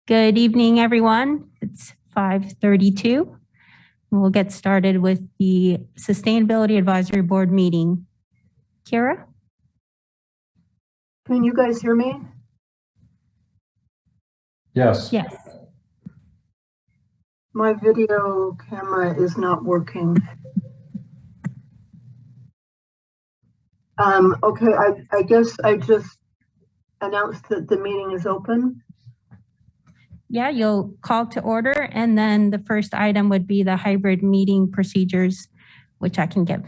Good evening, everyone. It's 5:32. We'll get started with the Sustainability Advisory Board meeting. Kira? Can you guys hear me? Yes. Yes. My video camera is not working. Okay, I guess I just announced that the meeting is open. Yeah, you'll call to order, and then the first item would be the hybrid meeting procedures, which I can give.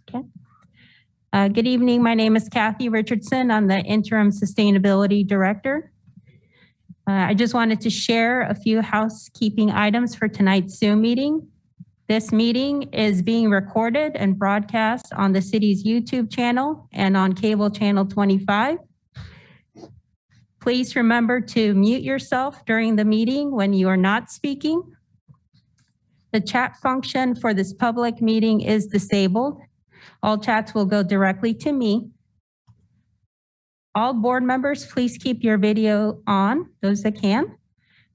Okay. Good evening. My name is Kathy Richardson. I'm the Interim Sustainability Director. I just wanted to share a few housekeeping items for tonight's Zoom meeting. This meeting is being recorded and broadcast on the city's YouTube channel and on cable channel 25. Please remember to mute yourself during the meeting when you are not speaking. The chat function for this public meeting is disabled. All chats will go directly to me. All board members, please keep your video on, those that can.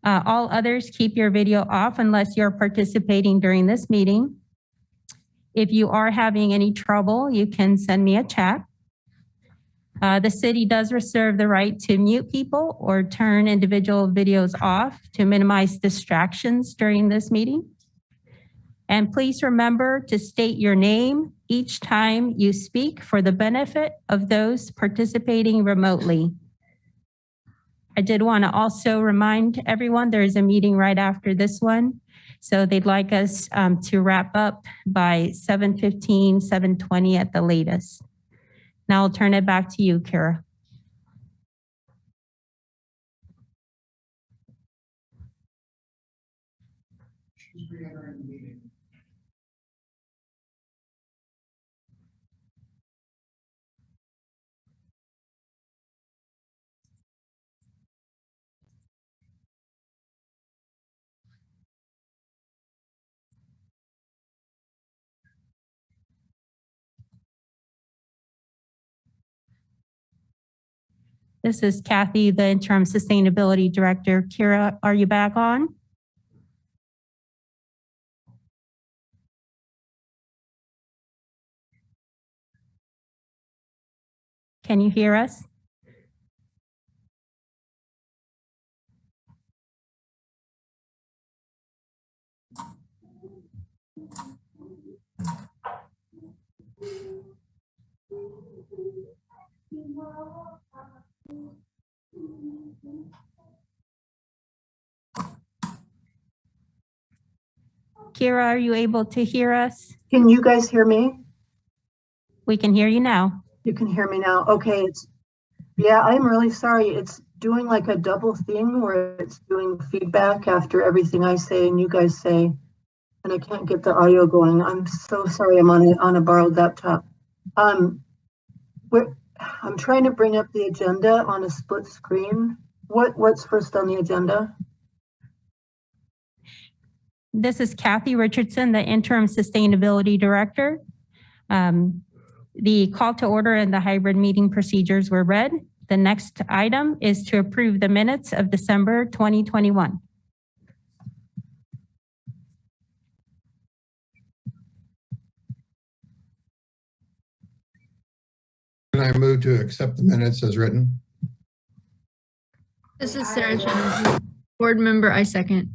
All others, keep your video off unless you're participating during this meeting. If you are having any trouble, you can send me a chat. The city does reserve the right to mute people or turn individual videos off to minimize distractions during this meeting. And please remember to state your name each time you speak for the benefit of those participating remotely. I did want to also remind everyone there is a meeting right after this one. So they'd like us to wrap up by 7:15, 7:20 at the latest. Now I'll turn it back to you, Kira. She's re-entering the meeting. This is Kathy, the Interim Sustainability Director. Kira, are you back on? Can you hear us? Kira, are you able to hear us? Can you guys hear me? We can hear you now. You can hear me now. Okay, yeah, I'm really sorry. It's doing like a double thing where it's doing feedback after everything I say and you guys say, and I can't get the audio going. I'm so sorry. I'm on a borrowed laptop. I'm trying to bring up the agenda on a split screen. What's first on the agenda? This is Kathy Richardson, the Interim Sustainability Director. The call to order and the hybrid meeting procedures were read. The next item is to approve the minutes of December 2021. Can I move to accept the minutes as written? This is Sarah Chen, board member. I second.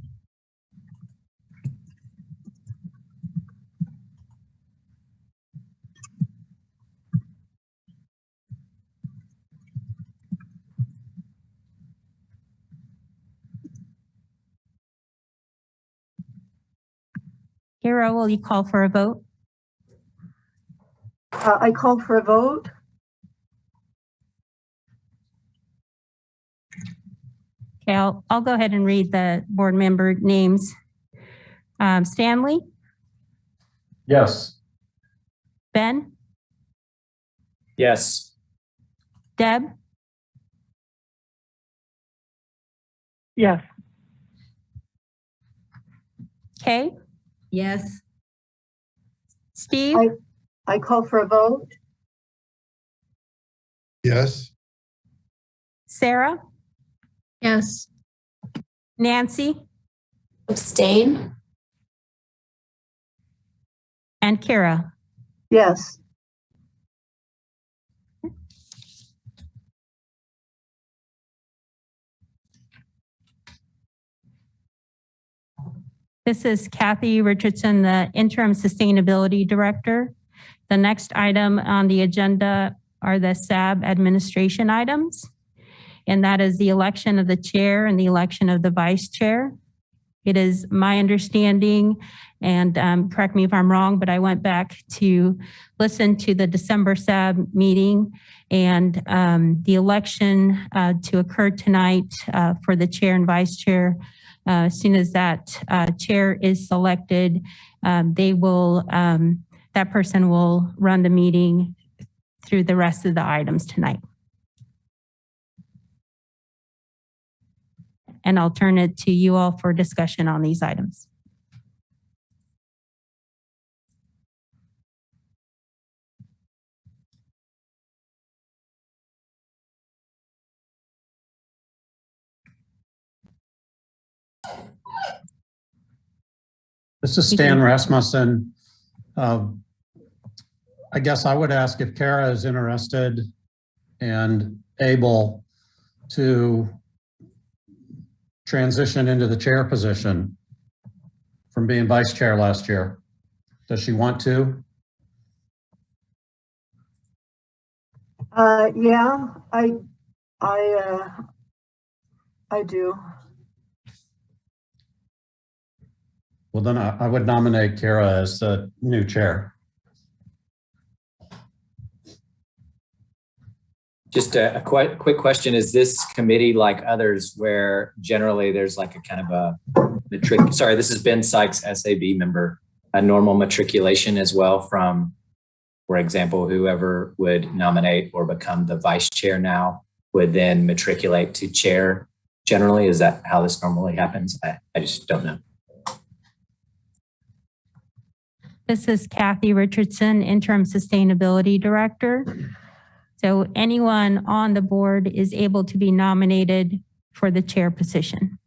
Kira, will you call for a vote? I call for a vote. Okay, I'll go ahead and read the board member names. Stanley? Yes. Ben? Yes. Deb? Yes. Kay? Yes. Steve? I call for a vote. Yes. Sarah, Yes. Nancy, Abstain? and Kara. Yes. This is Kathy Richardson, the Interim Sustainability Director. The next item on the agenda are the SAB administration items, and that is the election of the chair and the election of the vice chair. It is my understanding, and correct me if I'm wrong, but I went back to listen to the December SAB meeting, and the election to occur tonight for the chair and vice chair. As soon as that chair is selected, that person will run the meeting through the rest of the items tonight. And I'll turn it to you all for discussion on these items. This is Stan Rasmussen. I guess I would ask if Kara is interested and able to transition into the chair position from being vice chair last year. Does she want to? Yeah, I do. Well, then I would nominate Kara as the new chair. Just a quick question. Is this committee like others where generally there's like a kind of a sorry, this is Ben Sykes, SAB member, a normal matriculation as well from, for example, whoever would nominate or become the vice chair now would then matriculate to chair generally? Is that how this normally happens? I just don't know. This is Kathy Richardson, Interim Sustainability Director. So anyone on the board is able to be nominated for the chair position.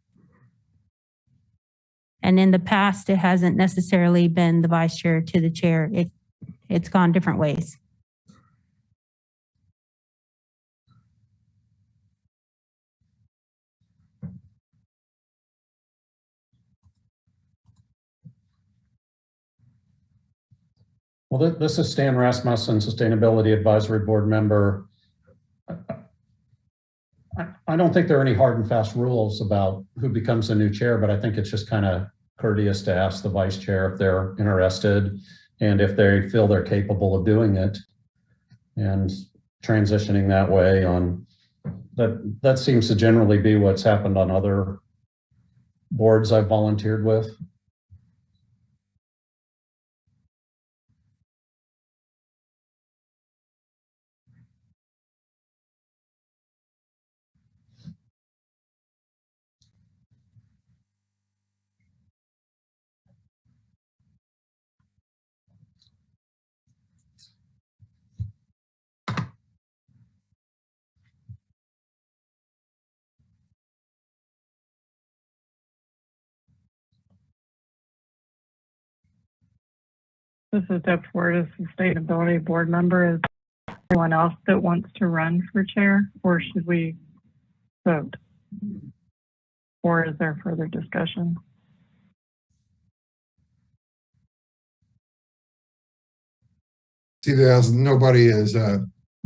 And in the past, it hasn't necessarily been the vice chair to the chair. It's gone different ways. Well, this is Stan Rasmussen, Sustainability Advisory Board member. I don't think there are any hard and fast rules about who becomes the new chair, but I think it's just kind of courteous to ask the vice chair if they're interested and if they feel they're capable of doing it and transitioning that way on that seems to generally be what's happened on other boards I've volunteered with. This is Deb Ford, a Sustainability Board member. Is anyone else that wants to run for chair, or should we vote? Or is there further discussion? See, there's nobody is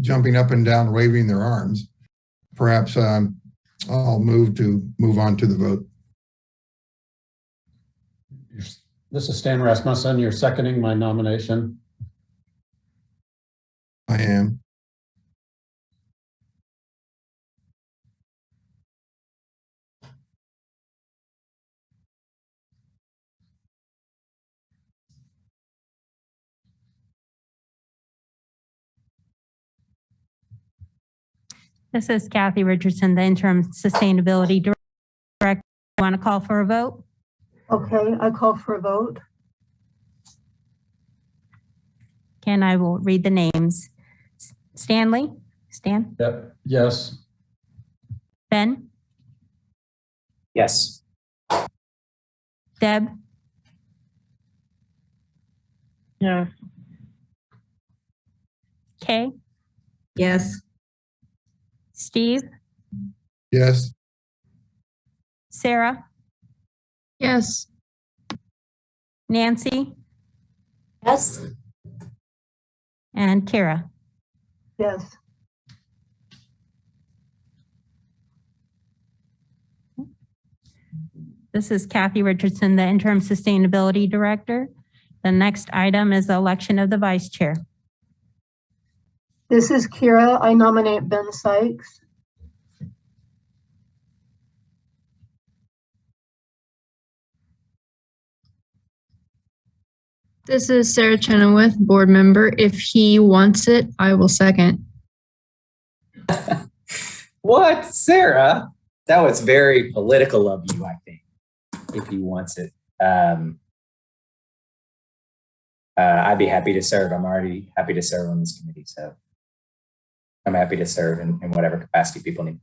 jumping up and down, waving their arms. Perhaps I'll move on to the vote. This is Stan Rasmussen. You're seconding my nomination. I am. This is Kathy Richardson, the Interim Sustainability Director. You want to call for a vote? Okay, I call for a vote. And I will read the names. Stanley, Stan, Yep. Yes. Ben, Yes. Deb, Yes. Kay, Yes. Steve, Yes, Sarah, Yes. Nancy, Yes. and Kira. Yes. This is Kathy Richardson, the Interim Sustainability Director. The next item is the election of the Vice Chair. This is Kira. I nominate Ben Sykes. This is Sarah Chenoweth, board member. If he wants it, I will second. What, Sarah? That was very political of you, I think, if he wants it. I'd be happy to serve. I'm already happy to serve on this committee, so I'm happy to serve in whatever capacity people need.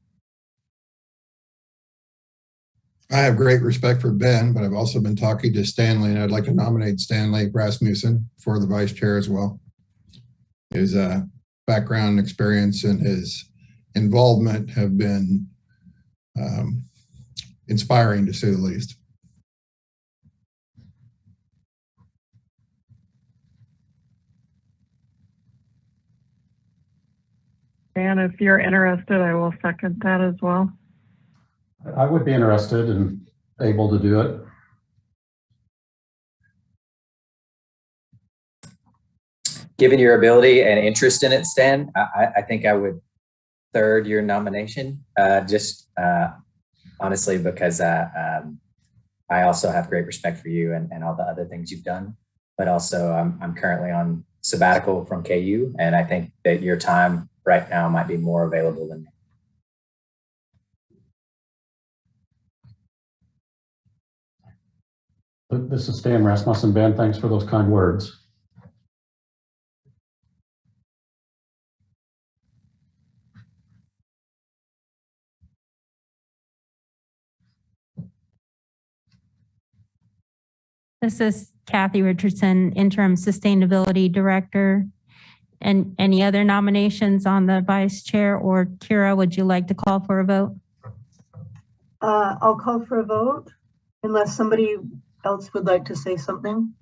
I have great respect for Ben, but I've also been talking to Stanley, and I'd like to nominate Stanley Rasmussen for the vice chair as well. His background, experience, and his involvement have been inspiring, to say the least. And if you're interested, I will second that as well. I would be interested and able to do it. Given your ability and interest in it, Stan, I think I would third your nomination, just honestly, because I also have great respect for you and all the other things you've done, but also I'm currently on sabbatical from KU, and I think that your time right now might be more available than me. This is Stan Rasmussen. Ben, thanks for those kind words. This is Kathy Richardson, Interim Sustainability Director. And any other nominations on the vice chair, or Kira, would you like to call for a vote? I'll call for a vote unless somebody else would like to say something.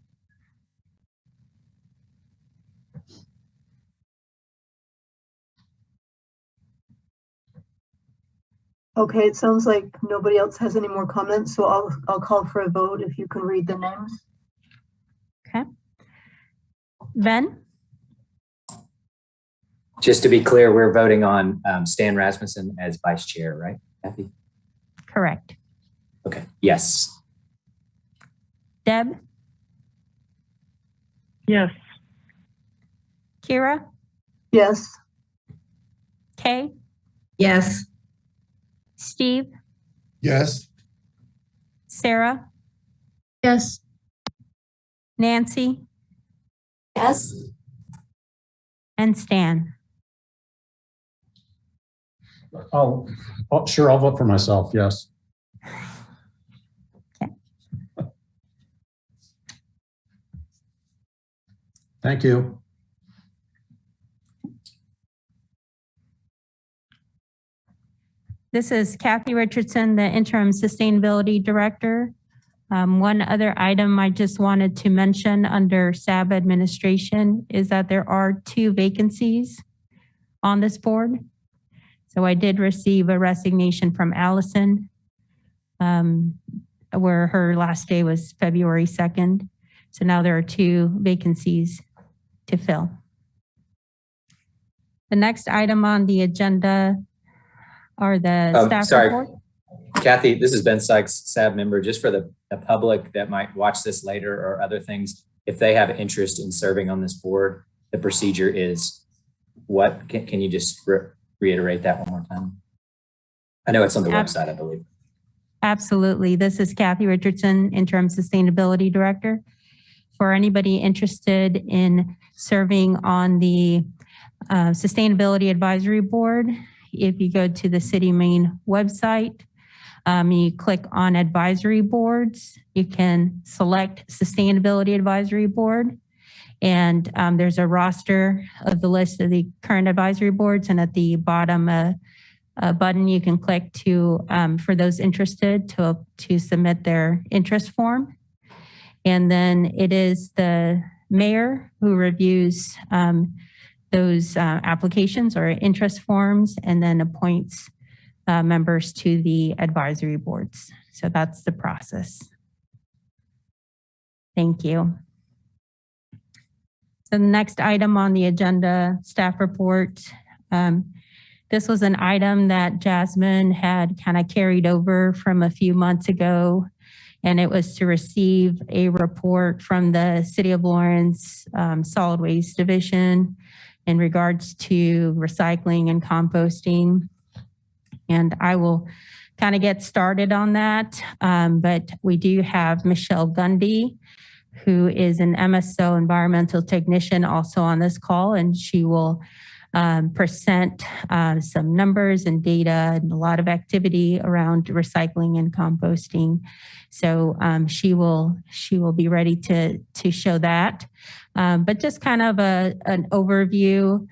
Okay, it sounds like nobody else has any more comments, so I'll call for a vote if you can read the names. Okay. Ben, Just to be clear, we're voting on Stan Rasmussen as vice chair, right, Kathy? correct. Okay, yes. Deb, Yes. Kira, Yes. Kay, Yes. Steve, Yes, Sarah, Yes. Nancy, Yes. and Stan. Sure, I'll vote for myself. Yes. Okay. Thank you. This is Kathy Richardson, the Interim Sustainability Director. One other item I just wanted to mention under SAB administration is that there are 2 vacancies on this board. So I did receive a resignation from Allison, where her last day was February 2nd. So now there are 2 vacancies to fill. The next item on the agenda are the staff sorry. report. Kathy, this is Ben Sykes, SAB member. Just for the public that might watch this later or other things, if they have interest in serving on this board, the procedure is what? Can you just reiterate that one more time? I know it's on the website, I believe. Absolutely. This is Kathy Richardson, Interim Sustainability Director. For anybody interested in serving on the Sustainability Advisory Board. If you go to the city main website, you click on advisory boards, you can select Sustainability Advisory Board. And there's a roster of the list of the current advisory boards. And at the bottom, a button you can click to for those interested to submit their interest form. And then it is the mayor who reviews those applications or interest forms and then appoints members to the advisory boards. So that's the process. Thank you. So the next item on the agenda, staff report. This was an item that Jasmine had kind of carried over from a few months ago, and it was to receive a report from the City of Lawrence Solid Waste Division in regards to recycling and composting. And I will kind of get started on that, but we do have Michelle Gundy, who is an MSO environmental technician, also on this call, and she will present some numbers and data and a lot of activity around recycling and composting. So she will be ready to show that. But just kind of an overview.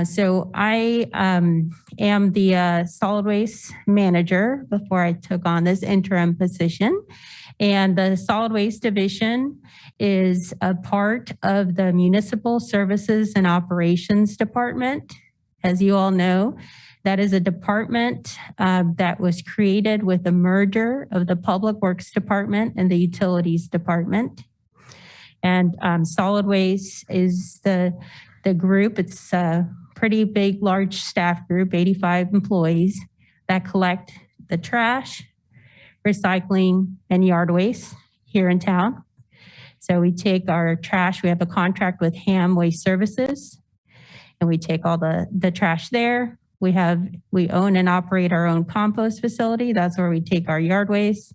So I am the solid waste manager before I took on this interim position. And the solid waste division is a part of the Municipal Services and Operations Department. As you all know, that is a department that was created with the merger of the Public Works Department and the Utilities Department. And solid waste is the group. It's a pretty big, large staff group, 85 employees that collect the trash, recycling, and yard waste here in town. So we take our trash, we have a contract with Ham Waste Services, and we take all the trash there. We own and operate our own compost facility. That's where we take our yard waste.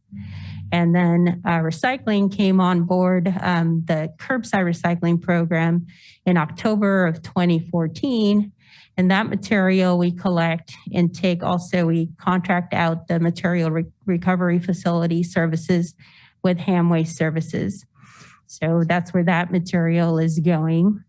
And then recycling came on board, the curbside recycling program in October of 2014. And that material we collect and take also, we contract out the material recovery facility services with Ham Waste Services. So that's where that material is going.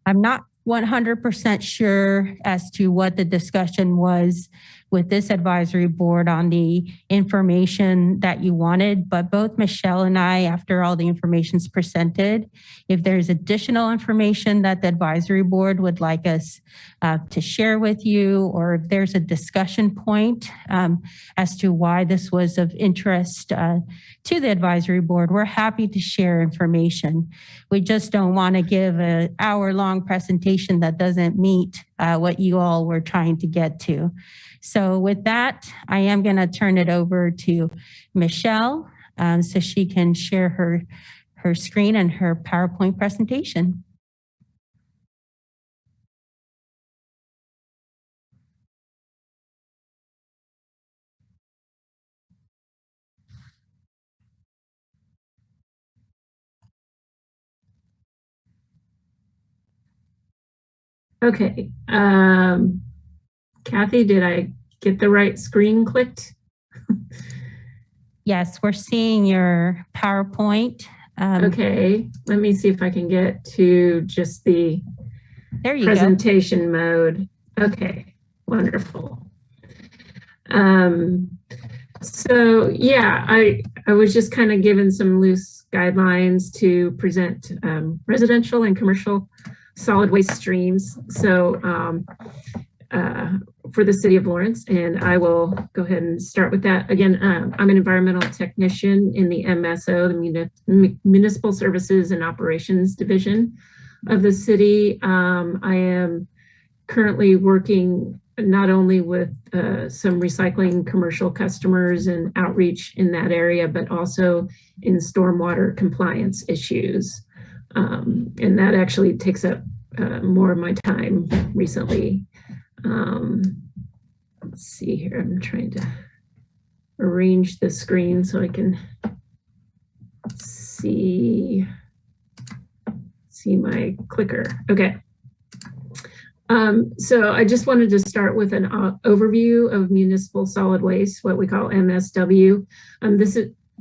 I'm not 100% sure as to what the discussion was with this advisory board on the information that you wanted, but both Michelle and I, after all the information is presented, if there's additional information that the advisory board would like us to share with you, or if there's a discussion point as to why this was of interest to the advisory board, we're happy to share information. We just don't want to give an hour-long presentation that doesn't meet what you all were trying to get to. So with that, I am going to turn it over to Michelle so she can share her screen and her PowerPoint presentation. Okay. Kathy, did I get the right screen clicked? Yes, we're seeing your PowerPoint. Okay, let me see if I can get to just the presentation mode. Okay, wonderful. So yeah, I was just kind of given some loose guidelines to present residential and commercial solid waste streams. So for the City of Lawrence, and I will go ahead and start with that. Again, I'm an environmental technician in the MSO, the Municipal Services and Operations Division of the city. I am currently working not only with some recycling commercial customers and outreach in that area, but also in stormwater compliance issues. And that actually takes up more of my time recently. Let's see here, I'm trying to arrange the screen so I can see my clicker. Okay. So I just wanted to start with an overview of municipal solid waste, what we call MSW.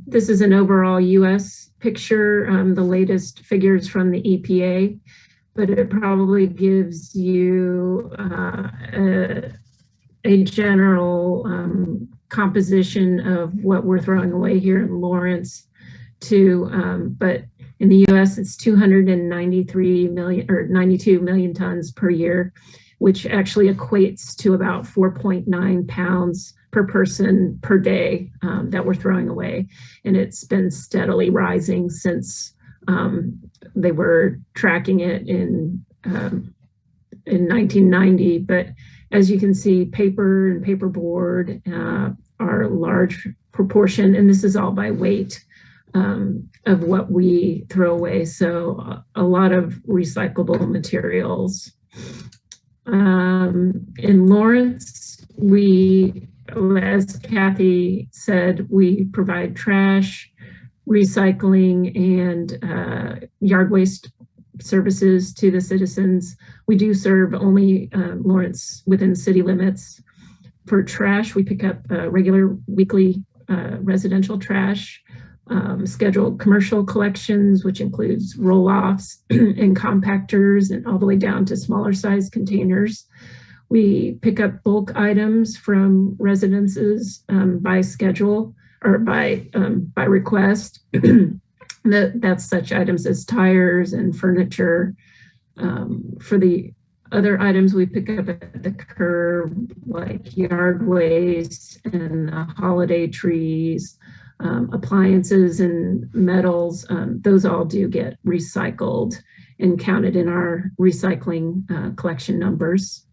This is an overall U.S. picture, the latest figures from the EPA, but it probably gives you a general composition of what we're throwing away here in Lawrence but in the US, it's 293 million or 92 million tons per year, which actually equates to about 4.9 pounds per person per day that we're throwing away. And it's been steadily rising since they were tracking it in 1990. But as you can see, paper and paperboard are a large proportion, and this is all by weight of what we throw away. So a lot of recyclable materials. In Lawrence, as Kathy said, we provide trash, recycling, and yard waste services to the citizens. We do serve only Lawrence within city limits. For trash, we pick up regular weekly residential trash, scheduled commercial collections, which includes roll-offs and compactors, and all the way down to smaller size containers. We pick up bulk items from residences by schedule or by request. That's such items as tires and furniture. For the other items we pick up at the curb, like yard waste and holiday trees, appliances and metals, those all do get recycled and counted in our recycling collection numbers.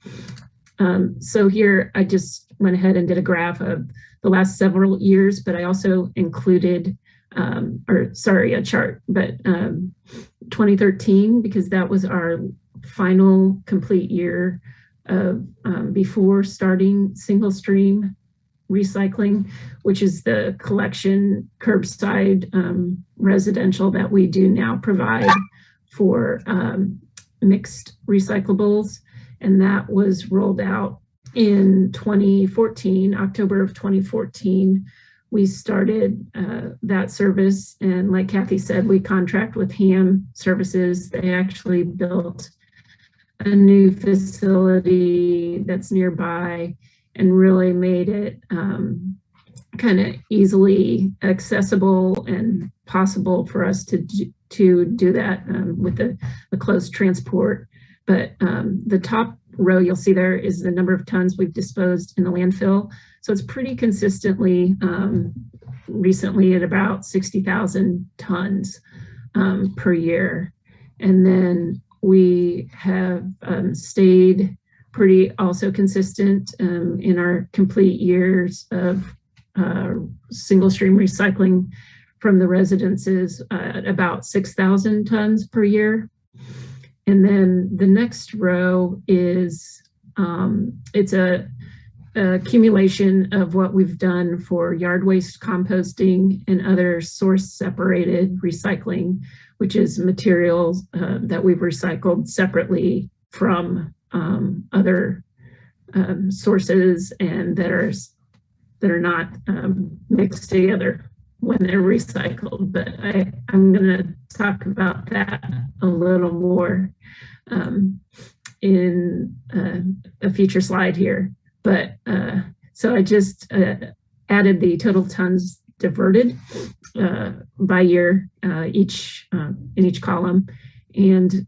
So here I just went ahead and did a graph of the last several years, but I also included, a chart, but 2013, because that was our final complete year of before starting single stream recycling, which is the collection curbside residential that we do now provide for mixed recyclables. And that was rolled out in 2014, October of 2014. We started that service, and like Kathy said, we contract with HAM Services. They actually built a new facility that's nearby and really made it kind of easily accessible and possible for us to do that with the close transport. But the top row you'll see there is the number of tons we've disposed in the landfill. So it's pretty consistently recently at about 60,000 tons per year. And then we have stayed pretty also consistent in our complete years of single stream recycling from the residences at about 6,000 tons per year. And then the next row is, it's a accumulation of what we've done for yard waste composting and other source separated recycling, which is materials that we've recycled separately from other sources and that are not mixed together when they're recycled. But I'm going to talk about that a little more in a future slide here. But so I just added the total tons diverted by year in each column, and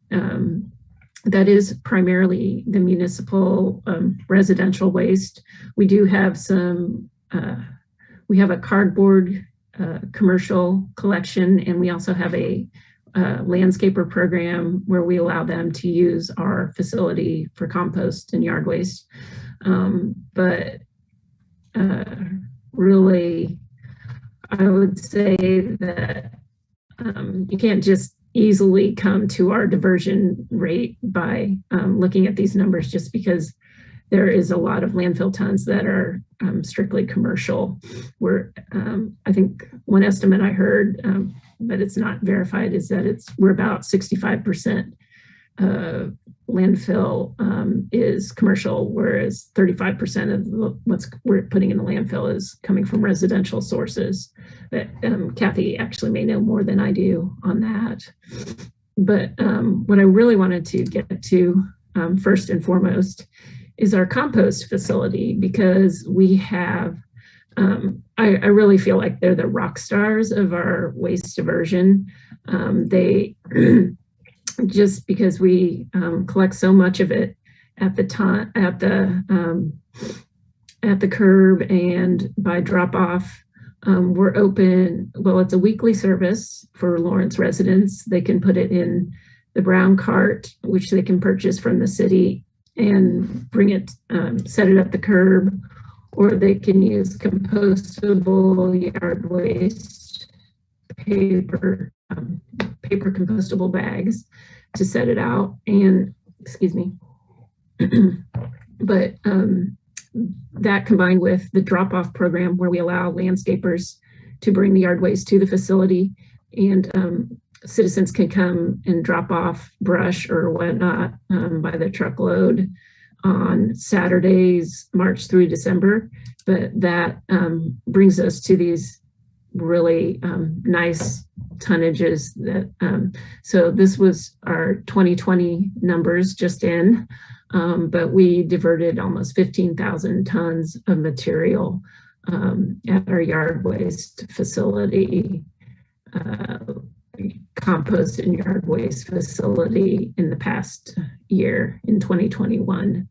that is primarily the municipal residential waste. We do have some, we have a cardboard commercial collection, and we also have a landscaper program where we allow them to use our facility for compost and yard waste. But really, I would say that you can't just easily come to our diversion rate by looking at these numbers, just because there is a lot of landfill tons that are strictly commercial. I think one estimate I heard, but it's not verified, is that we're about 65% landfill is commercial, whereas 35% of what's we're putting in the landfill is coming from residential sources. But Kathy actually may know more than I do on that. But what I really wanted to get to first and foremost is our compost facility, because we have, I really feel like they're the rock stars of our waste diversion. They just because we collect so much of it at the time, at the curb and by drop off. We're open, well, it's a weekly service for Lawrence residents. They can put it in the brown cart, which they can purchase from the city and bring it, set it at the curb, or they can use compostable yard waste, paper compostable bags to set it out. And, excuse me, but that combined with the drop-off program where we allow landscapers to bring the yard waste to the facility, and citizens can come and drop off brush or whatnot by the truckload on Saturdays, March through December. But that brings us to these really nice tonnages that, so this was our 2020 numbers just in, but we diverted almost 15,000 tons of material at our yard waste facility, compost and yard waste facility in the past year in 2021.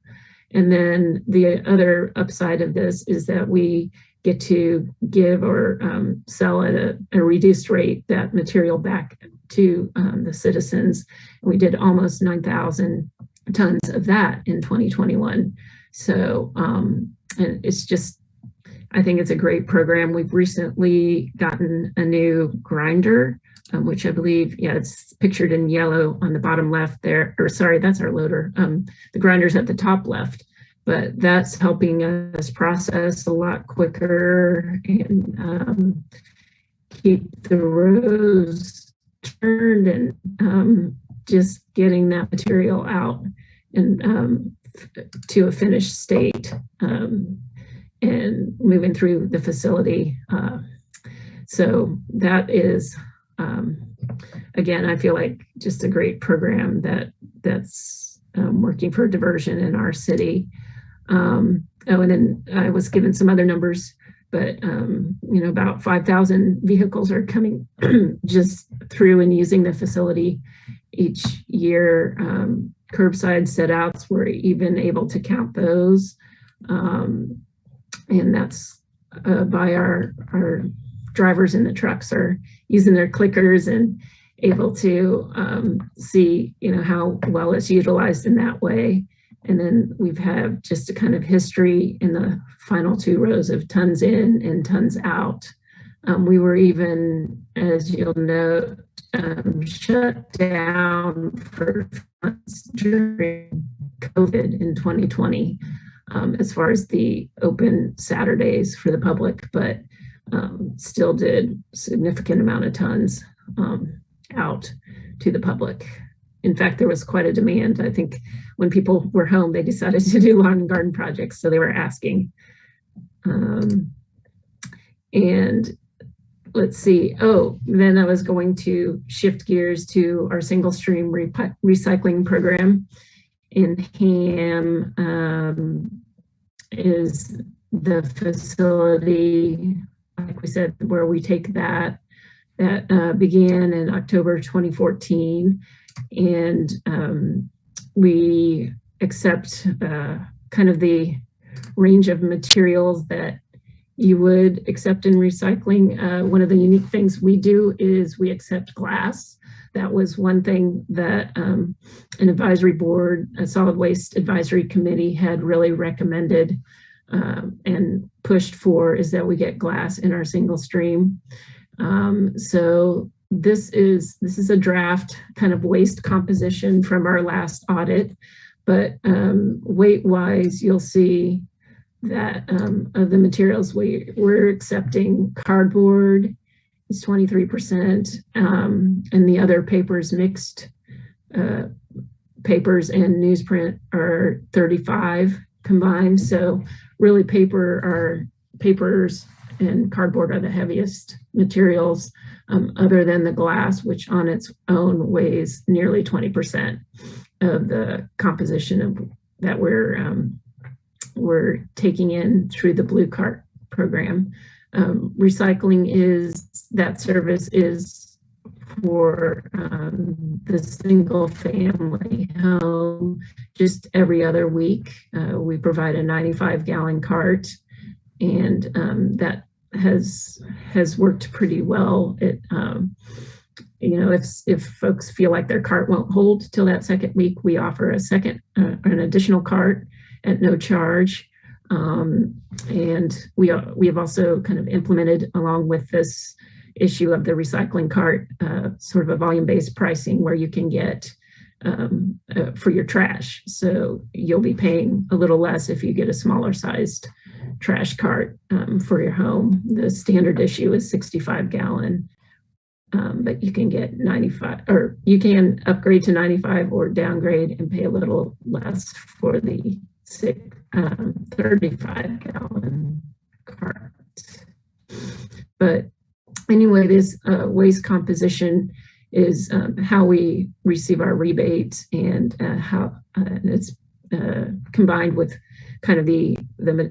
And then the other upside of this is that we get to give or sell at a reduced rate that material back to the citizens. We did almost 9,000 tons of that in 2021. So and it's just, I think it's a great program. We've recently gotten a new grinder, which I believe, yeah, it's pictured in yellow on the bottom left there, or sorry, that's our loader. The grinder's at the top left, but that's helping us process a lot quicker and keep the rows turned and just getting that material out and to a finished state and moving through the facility. So that is, again, I feel like just a great program that's working for diversion in our city. Oh, and then I was given some other numbers, but you know, about 5,000 vehicles are coming just through and using the facility each year. Curbside set outs, we're even able to count those. And that's by our drivers in the trucks are using their clickers and able to see, you know, how well it's utilized in that way. And then we've had just a kind of history in the final two rows of tons in and tons out. We were even, as you'll note, shut down for months during COVID in 2020, as far as the open Saturdays for the public, but still did significant amount of tons out to the public. In fact, there was quite a demand. I think when people were home, they decided to do lawn and garden projects, so they were asking. And let's see, oh, then I was going to shift gears to our single stream recycling program. In HAM is the facility, like we said, where we take that began in October 2014. And we accept kind of the range of materials that you would accept in recycling. One of the unique things we do is we accept glass. That was one thing that an advisory board, a solid waste advisory committee had really recommended and pushed for, is that we get glass in our single stream. So this is a draft kind of waste composition from our last audit, but weight wise, you'll see that of the materials we're accepting, cardboard is 23%, and the other papers mixed papers and newsprint are 35 combined. So really papers and cardboard are the heaviest materials, other than the glass, which on its own weighs nearly 20% of the composition of that we're taking in through the Blue Cart program. Recycling that service is for the single family home. Just every other week, we provide a 95-gallon cart, and that has worked pretty well. If folks feel like their cart won't hold till that second week, we offer an additional cart at no charge. And we have also kind of implemented, along with this issue of the recycling cart, sort of a volume-based pricing where you can get for your trash. So you'll be paying a little less if you get a smaller sized trash cart for your home. The standard issue is 65-gallon, but you can get 95, or you can upgrade to 95 or downgrade and pay a little less for the 35-gallon cart. But anyway, this waste composition is how we receive our rebates, and how it's combined with kind of the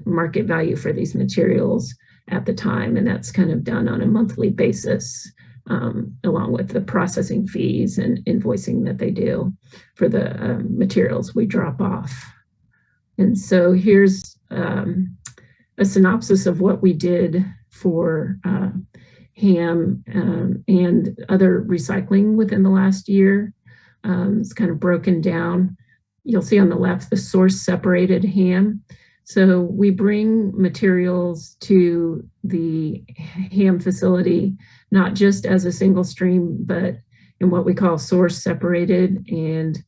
market value for these materials at the time, and that's kind of done on a monthly basis, along with the processing fees and invoicing that they do for the materials we drop off. And so here's a synopsis of what we did for ham and other recycling within the last year. It's kind of broken down. You'll see on the left the source separated ham. So we bring materials to the ham facility, not just as a single stream, but in what we call source separated. And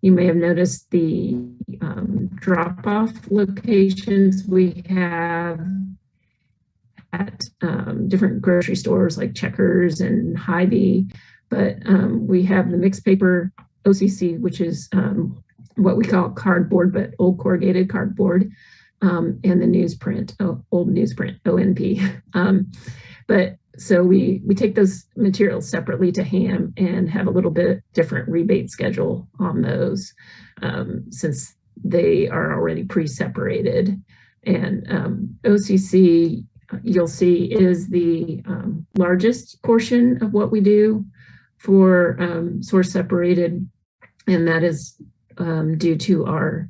you may have noticed the drop-off locations we have at different grocery stores like Checkers and Hy-Vee, but we have the mixed paper OCC, which is what we call cardboard, but old corrugated cardboard, and the newsprint, old newsprint, ONP. But so we take those materials separately to ham and have a little bit different rebate schedule on those, since they are already pre-separated. And OCC, you'll see, is the largest portion of what we do for source separated, and that is due to our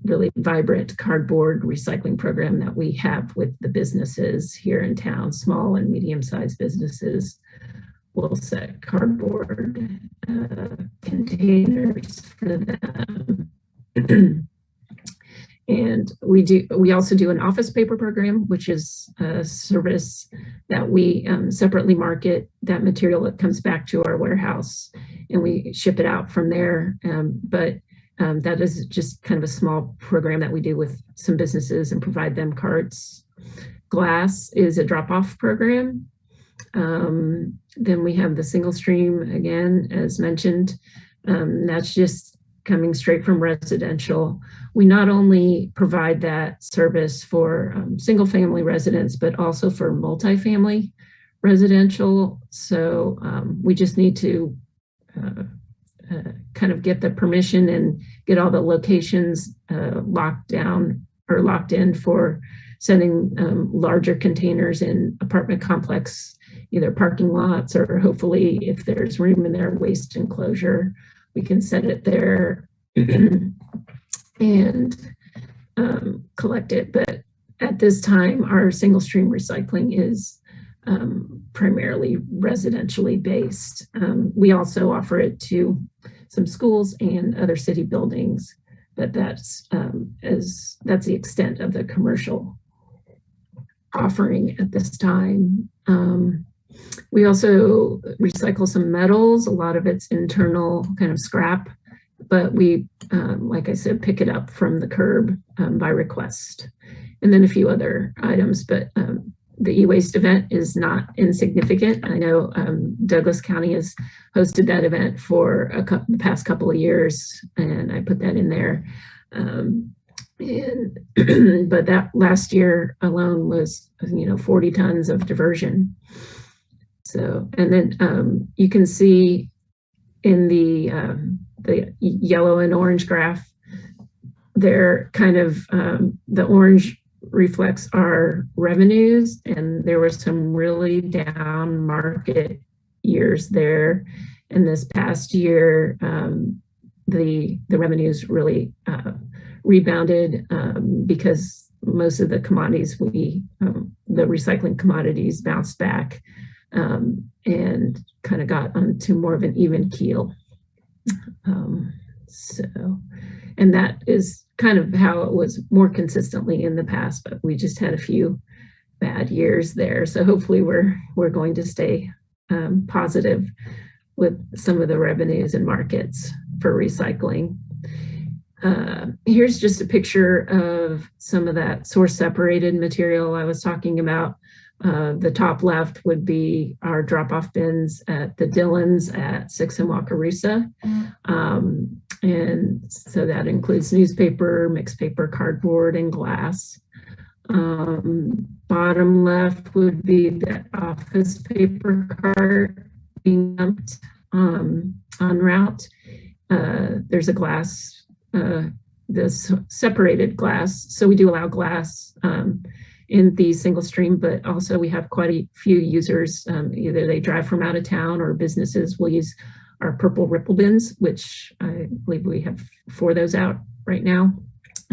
really vibrant cardboard recycling program that we have with the businesses here in town. Small and medium-sized businesses will set cardboard containers for them. And we also do an office paper program, which is a service that we separately market that material that comes back to our warehouse, and we ship it out from there. But that is just kind of a small program that we do with some businesses and provide them carts. Glass is a drop-off program. Then we have the single stream, again, as mentioned. That's just coming straight from residential. We not only provide that service for single family residents, but also for multifamily residential. So we just need to kind of get the permission and get all the locations locked down or locked in for sending larger containers in apartment complex, either parking lots, or hopefully if there's room in their waste enclosure, we can set it there and collect it. But at this time, our single stream recycling is primarily residentially based. We also offer it to some schools and other city buildings, but that's the extent of the commercial offering at this time. We also recycle some metals. A lot of it's internal kind of scrap, but we, like I said, pick it up from the curb by request. And then a few other items, but the e-waste event is not insignificant. I know Douglas County has hosted that event for the past couple of years, and I put that in there. But that last year alone was, 40 tons of diversion. So, and then you can see in the yellow and orange graph, they're kind of, the orange reflects our revenues, and there were some really down market years there. And this past year, the revenues really rebounded because most of the commodities the recycling commodities bounced back and kind of got onto more of an even keel. And that is kind of how it was more consistently in the past, but we just had a few bad years there. So hopefully we're going to stay positive with some of the revenues and markets for recycling. Here's just a picture of some of that source separated material I was talking about. The top left would be our drop-off bins at the Dillons at 6 and Wakarusa. And so that includes newspaper, mixed paper, cardboard, and glass. Bottom left would be the office paper cart being dumped en route. There's a glass, this separated glass. So we do allow glass in the single stream, but also we have quite a few users, either they drive from out of town or businesses will use our purple ripple bins, which I believe we have 4 of those out right now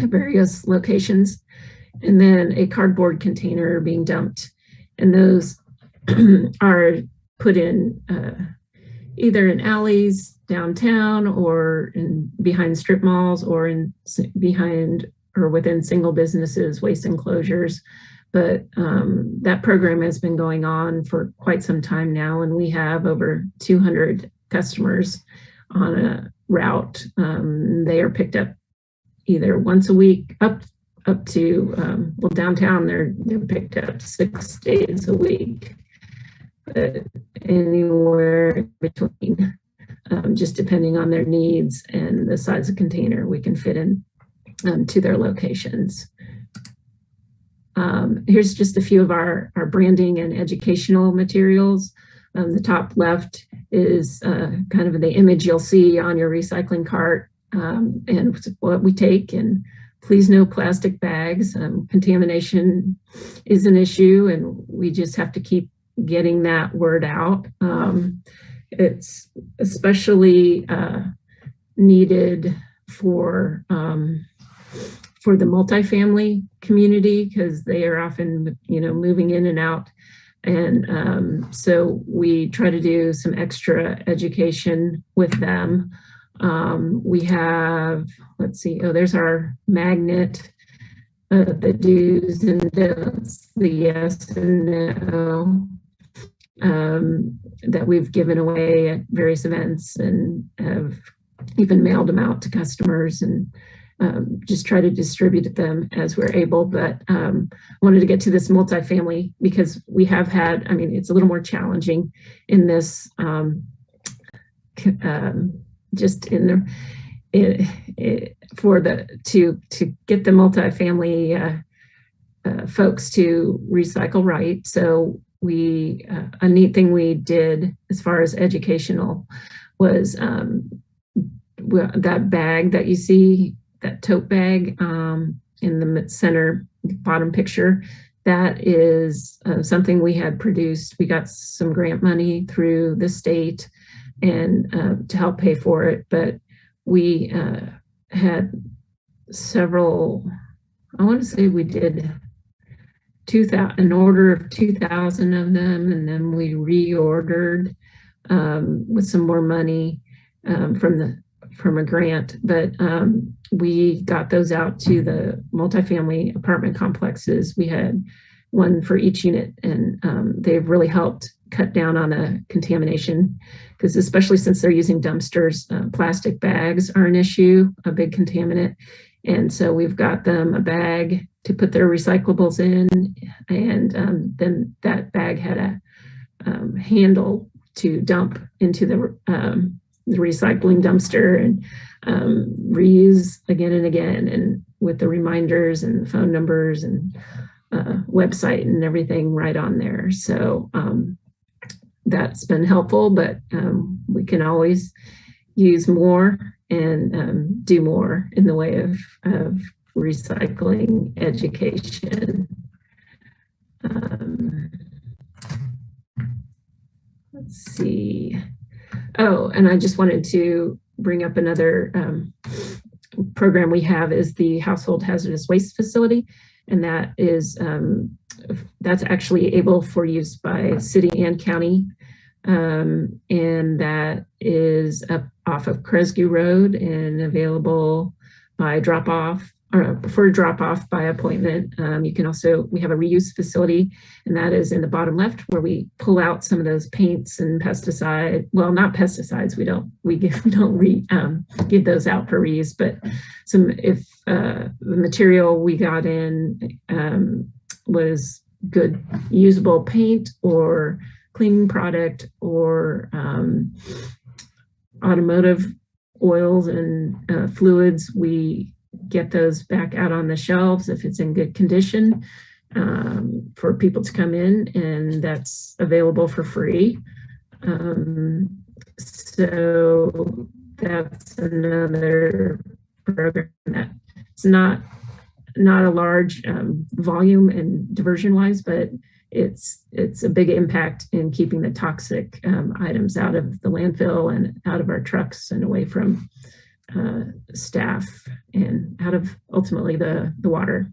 at various locations. And then a cardboard container being dumped. And those are put in either in alleys downtown or behind strip malls or behind or within single businesses, waste enclosures. But that program has been going on for quite some time now, and we have over 200 customers on a route. They are picked up either once a week up to, well, downtown, they're picked up 6 days a week, but anywhere between, just depending on their needs and the size of container we can fit in to their locations. Here's just a few of our branding and educational materials. The top left is kind of the image you'll see on your recycling cart and what we take. And please no plastic bags. Contamination is an issue, and we just have to keep getting that word out. It's especially needed for the multifamily community because they are often, moving in and out. And so we try to do some extra education with them. We have, let's see, there's our magnet, the do's and don'ts, the yes and no, that we've given away at various events and have even mailed them out to customers and just try to distribute them as we're able. But wanted to get to this multifamily because we have had, it's a little more challenging in this, just in the, to get the multifamily folks to recycle right. So we, a neat thing we did as far as educational was that bag that you see, that tote bag in the center bottom picture, that is something we had produced. We got some grant money through the state and to help pay for it, but we had several, I want to say we did an order of 2,000 of them, and then we reordered with some more money from a grant, but we got those out to the multifamily apartment complexes. We had one for each unit, and they've really helped cut down on the contamination, because especially since they're using dumpsters, plastic bags are an issue, a big contaminant. And so we've got them a bag to put their recyclables in, and then that bag had a handle to dump into the recycling dumpster and reuse again and again, and with the reminders and phone numbers and website and everything right on there. So that's been helpful, but we can always use more and do more in the way of recycling education. Let's see. Oh, and I just wanted to bring up another program we have is the Household Hazardous Waste Facility. And that is, that's actually able for use by city and county. And that is up off of Kresge Road and available by drop off, or for drop off by appointment. You can also, we have a reuse facility, and that is in the bottom left where we pull out some of those paints and pesticide, well, not pesticides, we don't give those out for reuse, but some, if the material we got in was good usable paint or cleaning product or automotive oils and fluids, we get those back out on the shelves if it's in good condition for people to come in, and that's available for free. So that's another program that's not a large volume and diversion wise, but it's a big impact in keeping the toxic items out of the landfill and out of our trucks and away from staff and out of ultimately the water.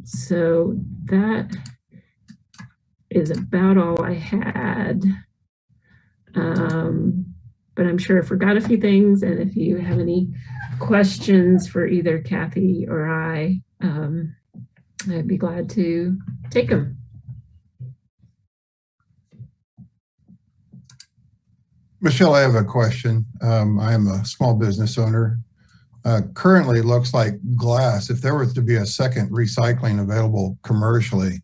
So that is about all I had. But I'm sure I forgot a few things, and if you have any questions for either Kathy or I, I'd be glad to take them. Michelle, I have a question. I am a small business owner. Currently, it looks like glass, if there was to be a second recycling available commercially,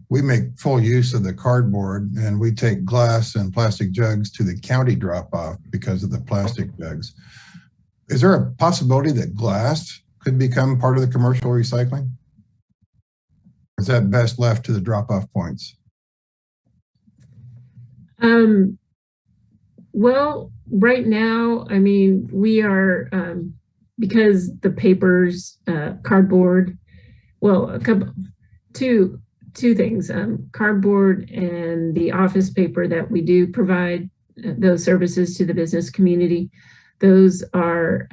we make full use of the cardboard, and we take glass and plastic jugs to the county drop-off because of the plastic jugs. Is there a possibility that glass could become part of the commercial recycling? Or is that best left to the drop-off points? Well, right now, I mean, we are, because the papers, cardboard, well, two things, cardboard and the office paper that we do provide those services to the business community. Those are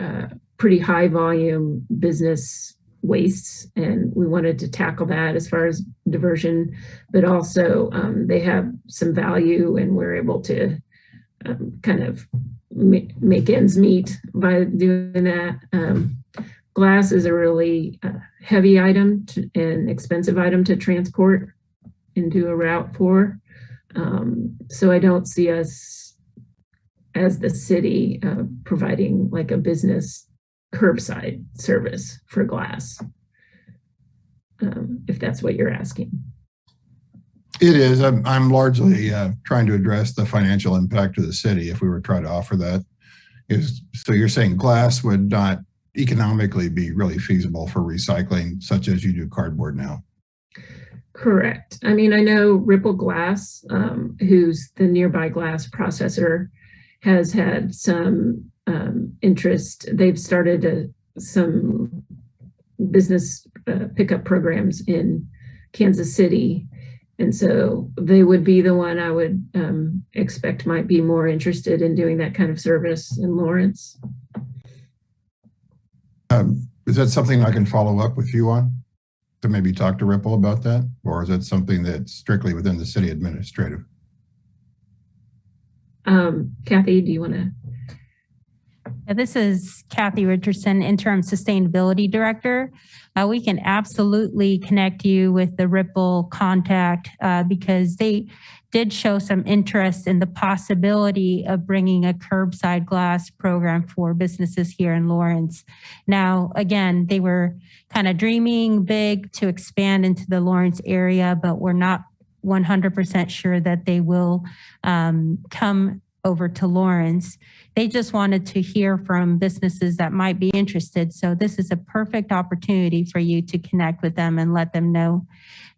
pretty high volume business wastes, and we wanted to tackle that as far as diversion, but also they have some value, and we're able to kind of make ends meet by doing that. Glass is a really heavy item and expensive item to transport and do a route for. So I don't see us as the city providing like a business curbside service for glass, if that's what you're asking. It is. I'm largely trying to address the financial impact of the city if we were trying to offer that. So you're saying glass would not economically be really feasible for recycling, such as you do cardboard now? Correct. I mean, I know Ripple Glass, who's the nearby glass processor, has had some interest. They've started some business pickup programs in Kansas City. And so they would be the one I would expect might be more interested in doing that kind of service in Lawrence. Is that something I can follow up with you on to maybe talk to Ripple about that? Or is that something that's strictly within the city administrative? Kathy, do you want to? This is Kathy Richardson, Interim Sustainability Director. We can absolutely connect you with the Ripple contact because they did show some interest in the possibility of bringing a curbside glass program for businesses here in Lawrence. Now, again, they were kind of dreaming big to expand into the Lawrence area, but we're not 100% sure that they will come over to Lawrence. They just wanted to hear from businesses that might be interested. So this is a perfect opportunity for you to connect with them and let them know.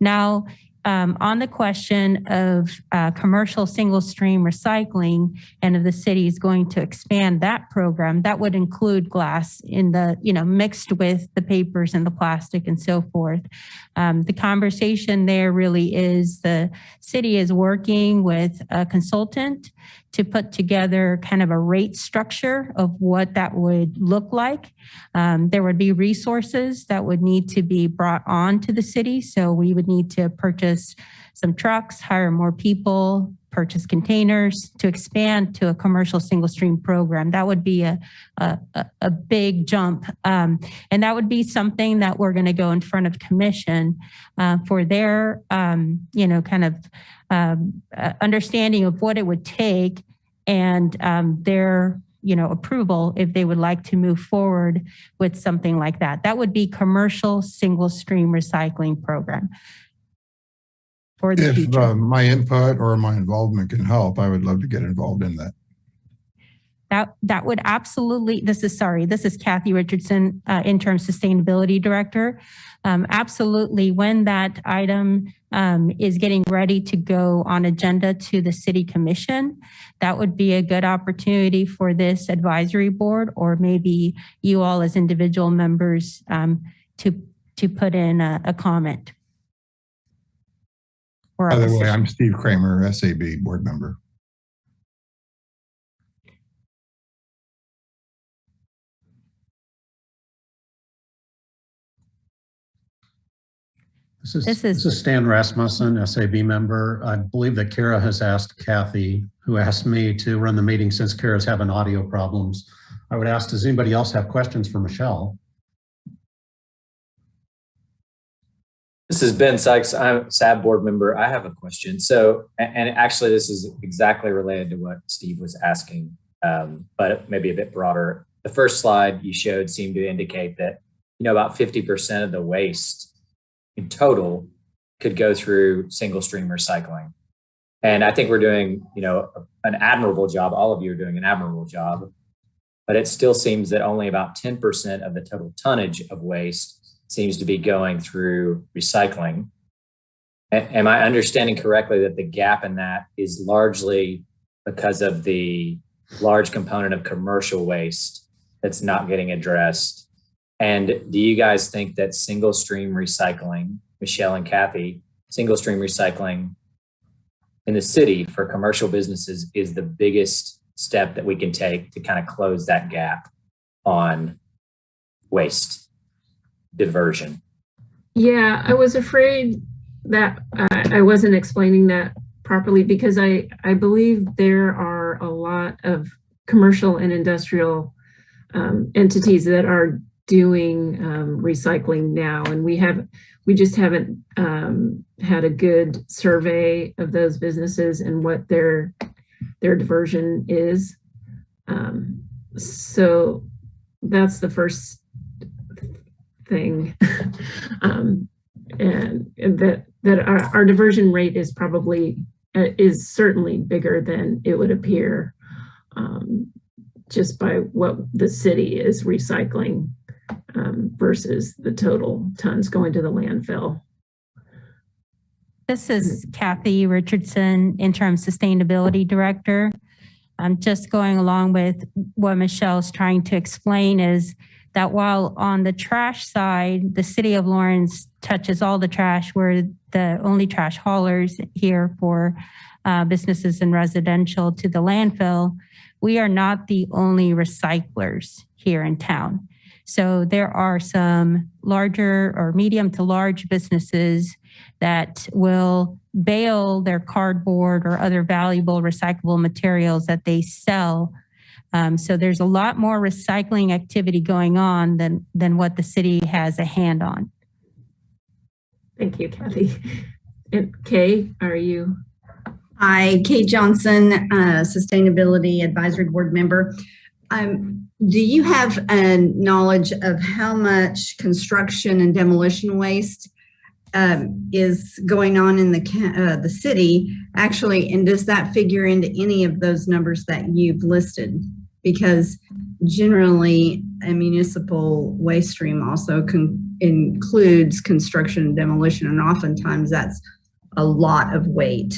Now, on the question of commercial single stream recycling and if the city is going to expand that program, that would include glass in the, mixed with the papers and the plastic and so forth. The conversation there really is the city is working with a consultant to put together kind of a rate structure of what that would look like. There would be resources that would need to be brought on to the city. So we would need to purchase some trucks, hire more people, purchase containers to expand to a commercial single stream program. That would be a big jump. And that would be something that we're going to go in front of commission for their, understanding of what it would take and their, approval if they would like to move forward with something like that. That would be commercial single stream recycling program. For the future. If my input or my involvement can help, I would love to get involved in that. That would absolutely, this is Kathy Richardson, Interim Sustainability Director. Absolutely, when that item is getting ready to go on agenda to the City Commission, that would be a good opportunity for this advisory board or maybe you all as individual members to put in a comment. By the way, I'm Steve Kramer, SAB board member. This is Stan Rasmussen, SAB member. I believe that Kara has asked Kathy, who asked me to run the meeting since Kara's having audio problems. I would ask, does anybody else have questions for Michelle? This is Ben Sykes. I'm a SAB board member. I have a question. So, and actually this is exactly related to what Steve was asking, but maybe a bit broader. The first slide you showed seemed to indicate that, about 50% of the waste in total could go through single stream recycling. And I think we're doing, an admirable job. All of you are doing an admirable job, but it still seems that only about 10% of the total tonnage of waste seems to be going through recycling. Am I understanding correctly that the gap in that is largely because of the large component of commercial waste that's not getting addressed? And do you guys think that single stream recycling, Michelle and Kathy, single stream recycling in the city for commercial businesses is the biggest step that we can take to kind of close that gap on waste diversion? Yeah, I was afraid that I wasn't explaining that properly because I believe there are a lot of commercial and industrial entities that are doing recycling now, and we just haven't had a good survey of those businesses and what their diversion is. So that's the first thing, and that our diversion rate is certainly bigger than it would appear just by what the city is recycling versus the total tons going to the landfill. This is Kathy Richardson, Interim Sustainability Director. I'm just going along with what Michelle's trying to explain is that while on the trash side, the city of Lawrence touches all the trash, we're the only trash haulers here for businesses and residential to the landfill, we are not the only recyclers here in town. So there are some larger or medium to large businesses that will bale their cardboard or other valuable recyclable materials that they sell So there's a lot more recycling activity going on than what the city has a hand on. Thank you, Kathy. And Kay, are you? Hi, Kate Johnson, Sustainability Advisory Board member. Do you have knowledge of how much construction and demolition waste is going on in the city actually, and does that figure into any of those numbers that you've listed? Because generally a municipal waste stream also includes construction and demolition, and oftentimes that's a lot of weight.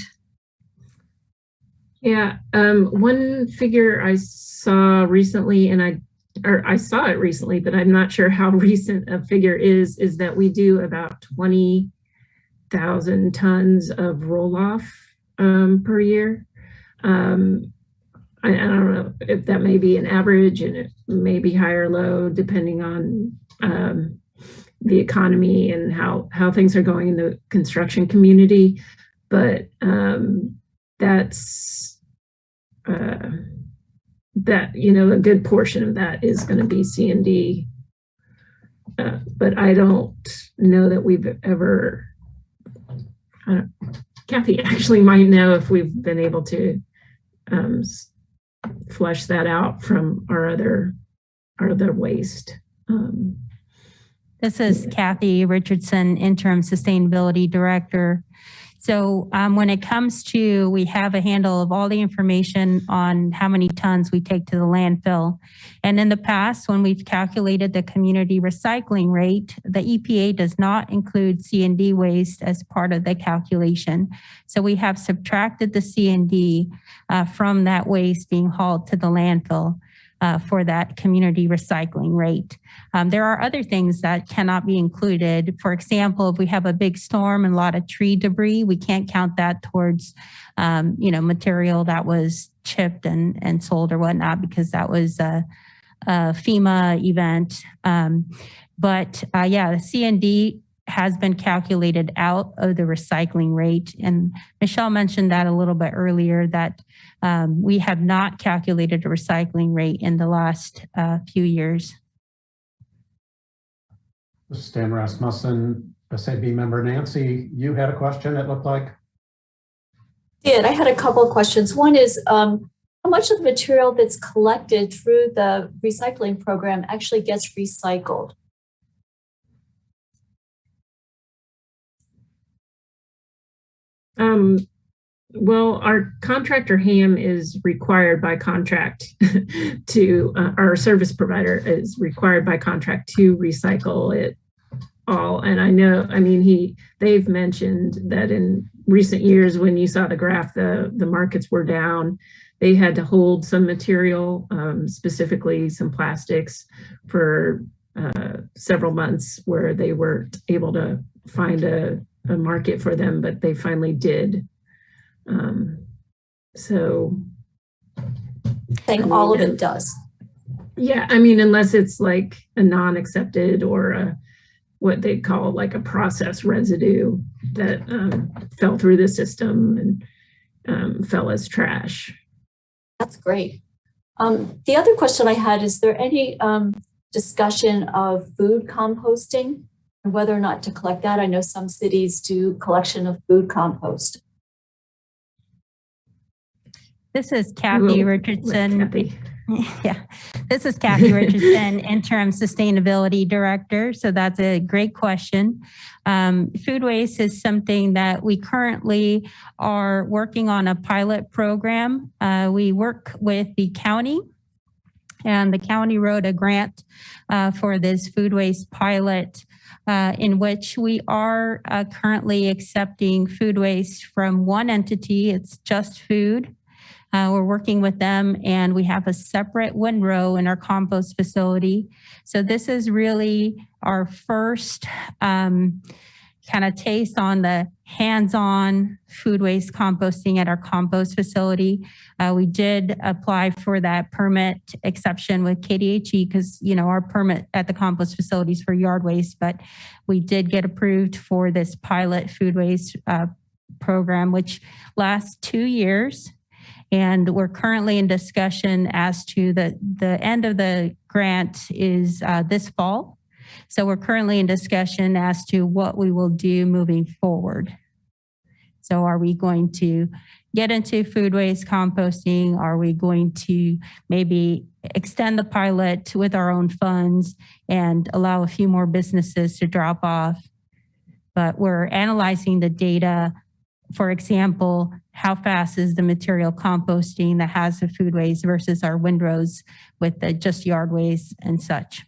Yeah, one figure I saw recently, and I saw it recently, but I'm not sure how recent a figure is that we do about 20,000 tons of roll-off per year. I don't know if that may be an average, and it may be high or low depending on the economy and how things are going in the construction community. But that's that, you know, a good portion of that is going to be C&D. But I don't know that we've ever, Kathy actually might know if we've been able to flush that out from our other waste. This is Kathy Richardson, Interim Sustainability Director. So when it comes to, we have a handle of all the information on how many tons we take to the landfill. And in the past, when we've calculated the community recycling rate, the EPA does not include C&D waste as part of the calculation. So we have subtracted the C&D from that waste being hauled to the landfill for that community recycling rate. There are other things that cannot be included. For example, if we have a big storm and a lot of tree debris, we can't count that towards, material that was chipped and sold or whatnot, because that was a FEMA event. The C&D has been calculated out of the recycling rate. And Michelle mentioned that a little bit earlier, that we have not calculated a recycling rate in the last few years. Stan Rasmussen, SAB member. Nancy, you had a question, it looked like. I had a couple of questions. One is, how much of the material that's collected through the recycling program actually gets recycled? Well, our contractor HAM is required by contract to, our service provider is required by contract to recycle it all. And I know, they've mentioned that in recent years, when you saw the graph, the markets were down. They had to hold some material, specifically some plastics, for several months where they weren't able to find a market for them, but they finally did. All of it does. Yeah, unless it's like a non-accepted or what they call like a process residue that fell through the system and fell as trash. That's great. The other question I had, is there any discussion of food composting and whether or not to collect that? I know some cities do collection of food compost. This is Kathy Richardson. Kathy. Yeah, this is Kathy Richardson, Interim Sustainability Director. So that's a great question. Food waste is something that we currently are working on a pilot program. We work with the county, and the county wrote a grant for this food waste pilot, in which we are currently accepting food waste from one entity. It's Just Food. We're working with them, and we have a separate windrow in our compost facility. So this is really our first kind of taste on the hands-on food waste composting at our compost facility. We did apply for that permit exception with KDHE because, our permit at the compost facilities for yard waste, but we did get approved for this pilot food waste program, which lasts 2 years. And we're currently in discussion as to the end of the grant is this fall. So we're currently in discussion as to what we will do moving forward. So are we going to get into food waste composting? Are we going to maybe extend the pilot with our own funds and allow a few more businesses to drop off? But we're analyzing the data. For example, how fast is the material composting that has the food waste versus our windrows with the just yard waste and such.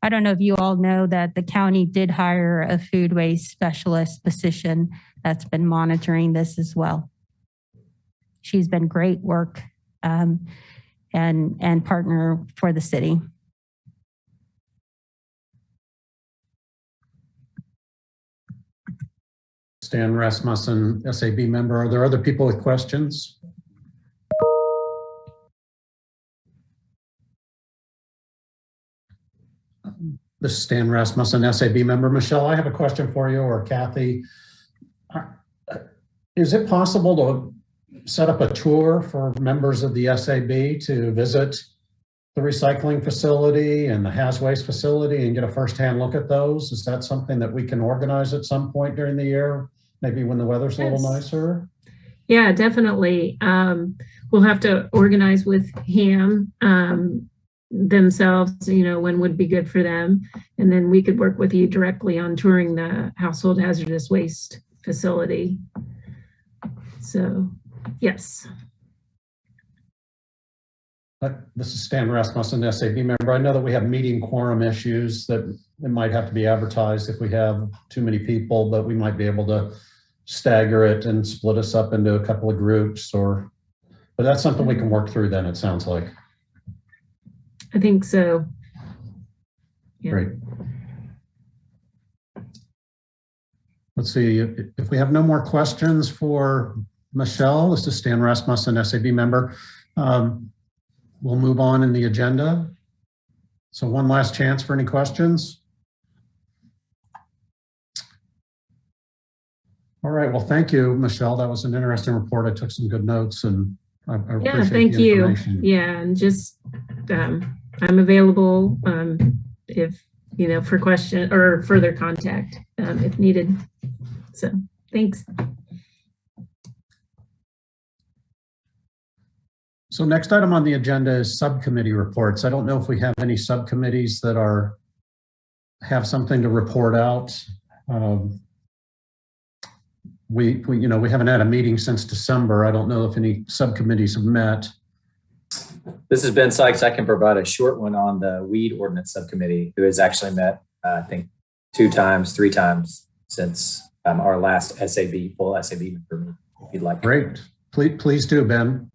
I don't know if you all know that the county did hire a food waste specialist position that's been monitoring this as well. She's been great work and partner for the city. Stan Rasmussen, SAB member. Are there other people with questions? This is Stan Rasmussen, SAB member. Michelle, I have a question for you, or Kathy. Is it possible to set up a tour for members of the SAB to visit the recycling facility and the haz waste facility and get a firsthand look at those? Is that something that we can organize at some point during the year? Maybe when the weather's a little nicer? Yeah, definitely. We'll have to organize with HAM themselves, when would be good for them. And then we could work with you directly on touring the household hazardous waste facility. So, yes. This is Stan Rasmussen, SAB member. I know that we have meeting quorum issues that it might have to be advertised if we have too many people, but we might be able to stagger it and split us up into a couple of groups, but that's something we can work through then, it sounds like. I think so. Yeah. Great. Let's see, if we have no more questions for Michelle, this is Stan Rasmussen, SAB member. We'll move on in the agenda. So one last chance for any questions. All right, well, thank you, Michelle. That was an interesting report. I took some good notes and I appreciate thank the you. information. Yeah, and just, I'm available if, for question or further contact if needed. So thanks. So next item on the agenda is subcommittee reports. I don't know if we have any subcommittees that have something to report out. We haven't had a meeting since December. I don't know if any subcommittees have met. This is Ben Sykes. I can provide a short one on the weed ordinance subcommittee, who has actually met, I think, 3 times since our last full SAB member, if you'd like. Great. Please do, Ben.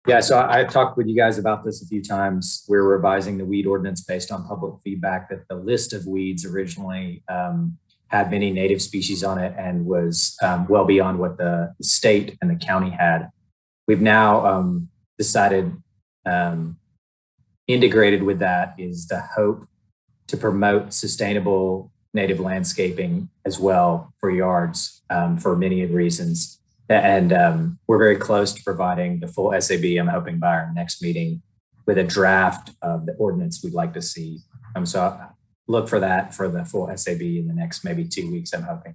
Yeah, so I talked with you guys about this a few times. We're revising the weed ordinance based on public feedback that the list of weeds originally had many native species on it and was well beyond what the state and the county had. We've now decided integrated with that is the hope to promote sustainable native landscaping as well for yards for many reasons. And we're very close to providing the full SAB, I'm hoping by our next meeting, with a draft of the ordinance we'd like to see. So look for that for the full SAB in the next maybe 2 weeks, I'm hoping.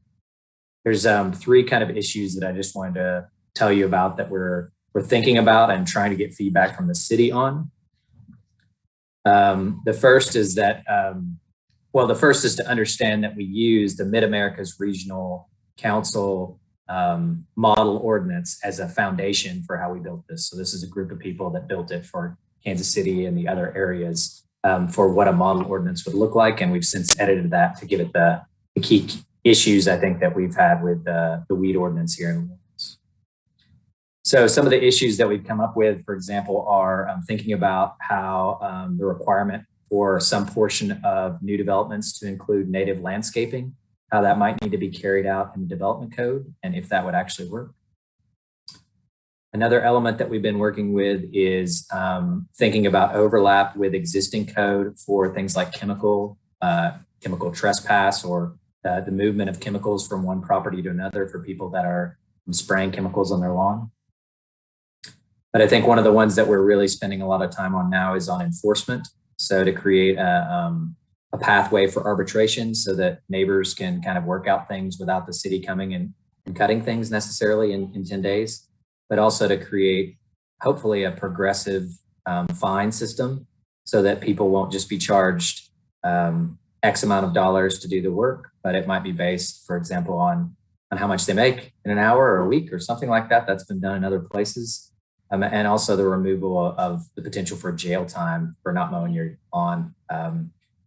There's 3 kind of issues that I just wanted to tell you about that we're thinking about and trying to get feedback from the city on. The first is that, the first is to understand that we use the Mid-America's Regional Council model ordinance as a foundation for how we built this. So this is a group of people that built it for Kansas City and the other areas for what a model ordinance would look like. And we've since edited that to give it the key issues, I think, that we've had with the weed ordinance here in Lawrence. So some of the issues that we've come up with, for example, are thinking about how the requirement for some portion of new developments to include native landscaping, how that might need to be carried out in the development code, and if that would actually work. Another element that we've been working with is thinking about overlap with existing code for things like chemical trespass or the movement of chemicals from one property to another for people that are spraying chemicals on their lawn. But I think one of the ones that we're really spending a lot of time on now is on enforcement. So to create a pathway for arbitration so that neighbors can kind of work out things without the city coming and cutting things necessarily in 10 days, but also to create hopefully a progressive fine system so that people won't just be charged X amount of dollars to do the work, but it might be based, for example, on how much they make in an hour or a week or something like that. That's been done in other places. And also the removal of the potential for jail time for not mowing your lawn.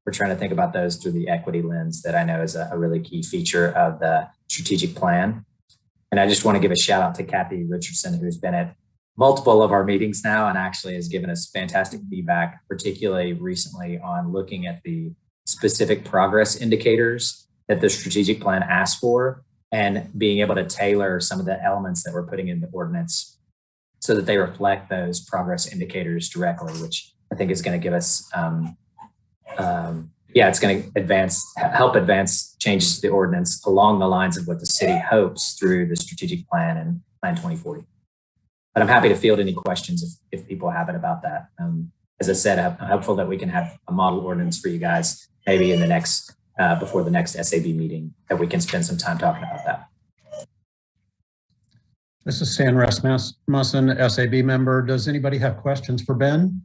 We're trying to think about those through the equity lens that I know is a really key feature of the strategic plan. And I just want to give a shout out to Kathy Richardson, who's been at multiple of our meetings now and actually has given us fantastic feedback, particularly recently on looking at the specific progress indicators that the strategic plan asks for and being able to tailor some of the elements that we're putting in the ordinance so that they reflect those progress indicators directly, which I think is going to give us, it's going to help advance changes to the ordinance along the lines of what the city hopes through the strategic plan and Plan 2040. But I'm happy to field any questions if people have it about that. As I said, I'm hopeful that we can have a model ordinance for you guys maybe in the next, before the next SAB meeting, that we can spend some time talking about that. This is Stan Rasmussen, SAB member. Does anybody have questions for Ben?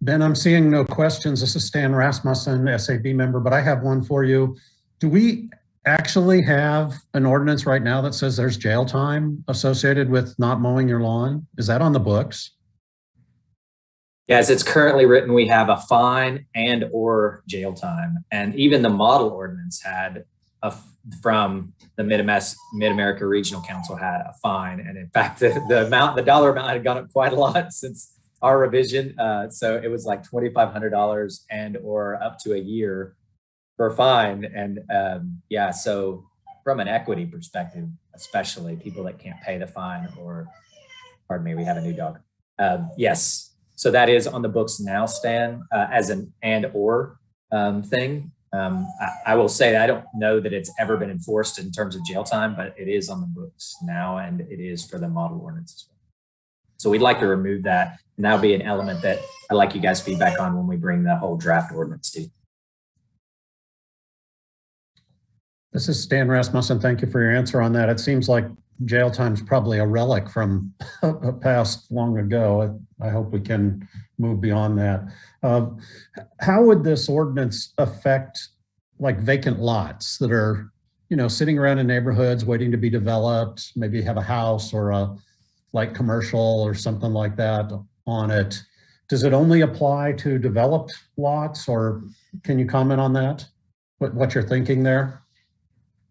Ben, I'm seeing no questions. This is Stan Rasmussen, SAB member, but I have one for you. Do we actually have an ordinance right now that says there's jail time associated with not mowing your lawn? Is that on the books? Yeah, as it's currently written, we have a fine and or jail time. And even the model ordinance had from the Mid-America Regional Council had a fine. And in fact, the dollar amount had gone up quite a lot since our revision. So it was like $2,500 and or up to a year for a fine. And so from an equity perspective, especially people that can't pay the fine or, pardon me, we have a new dog. Yes. So that is on the books now, Stan, as an and or thing. I will say that I don't know that it's ever been enforced in terms of jail time, but it is on the books now, and it is for the model ordinance as well. So we'd like to remove that, and that'll be an element that I'd like you guys feedback on when we bring the whole draft ordinance to you. This is Stan Rasmussen. Thank you for your answer on that. It seems like jail time is probably a relic from a past long ago. I hope we can move beyond that. How would this ordinance affect like vacant lots that are, sitting around in neighborhoods waiting to be developed, maybe have a house or a light commercial or something like that on it? Does it only apply to developed lots, or can you comment on that? What you're thinking there?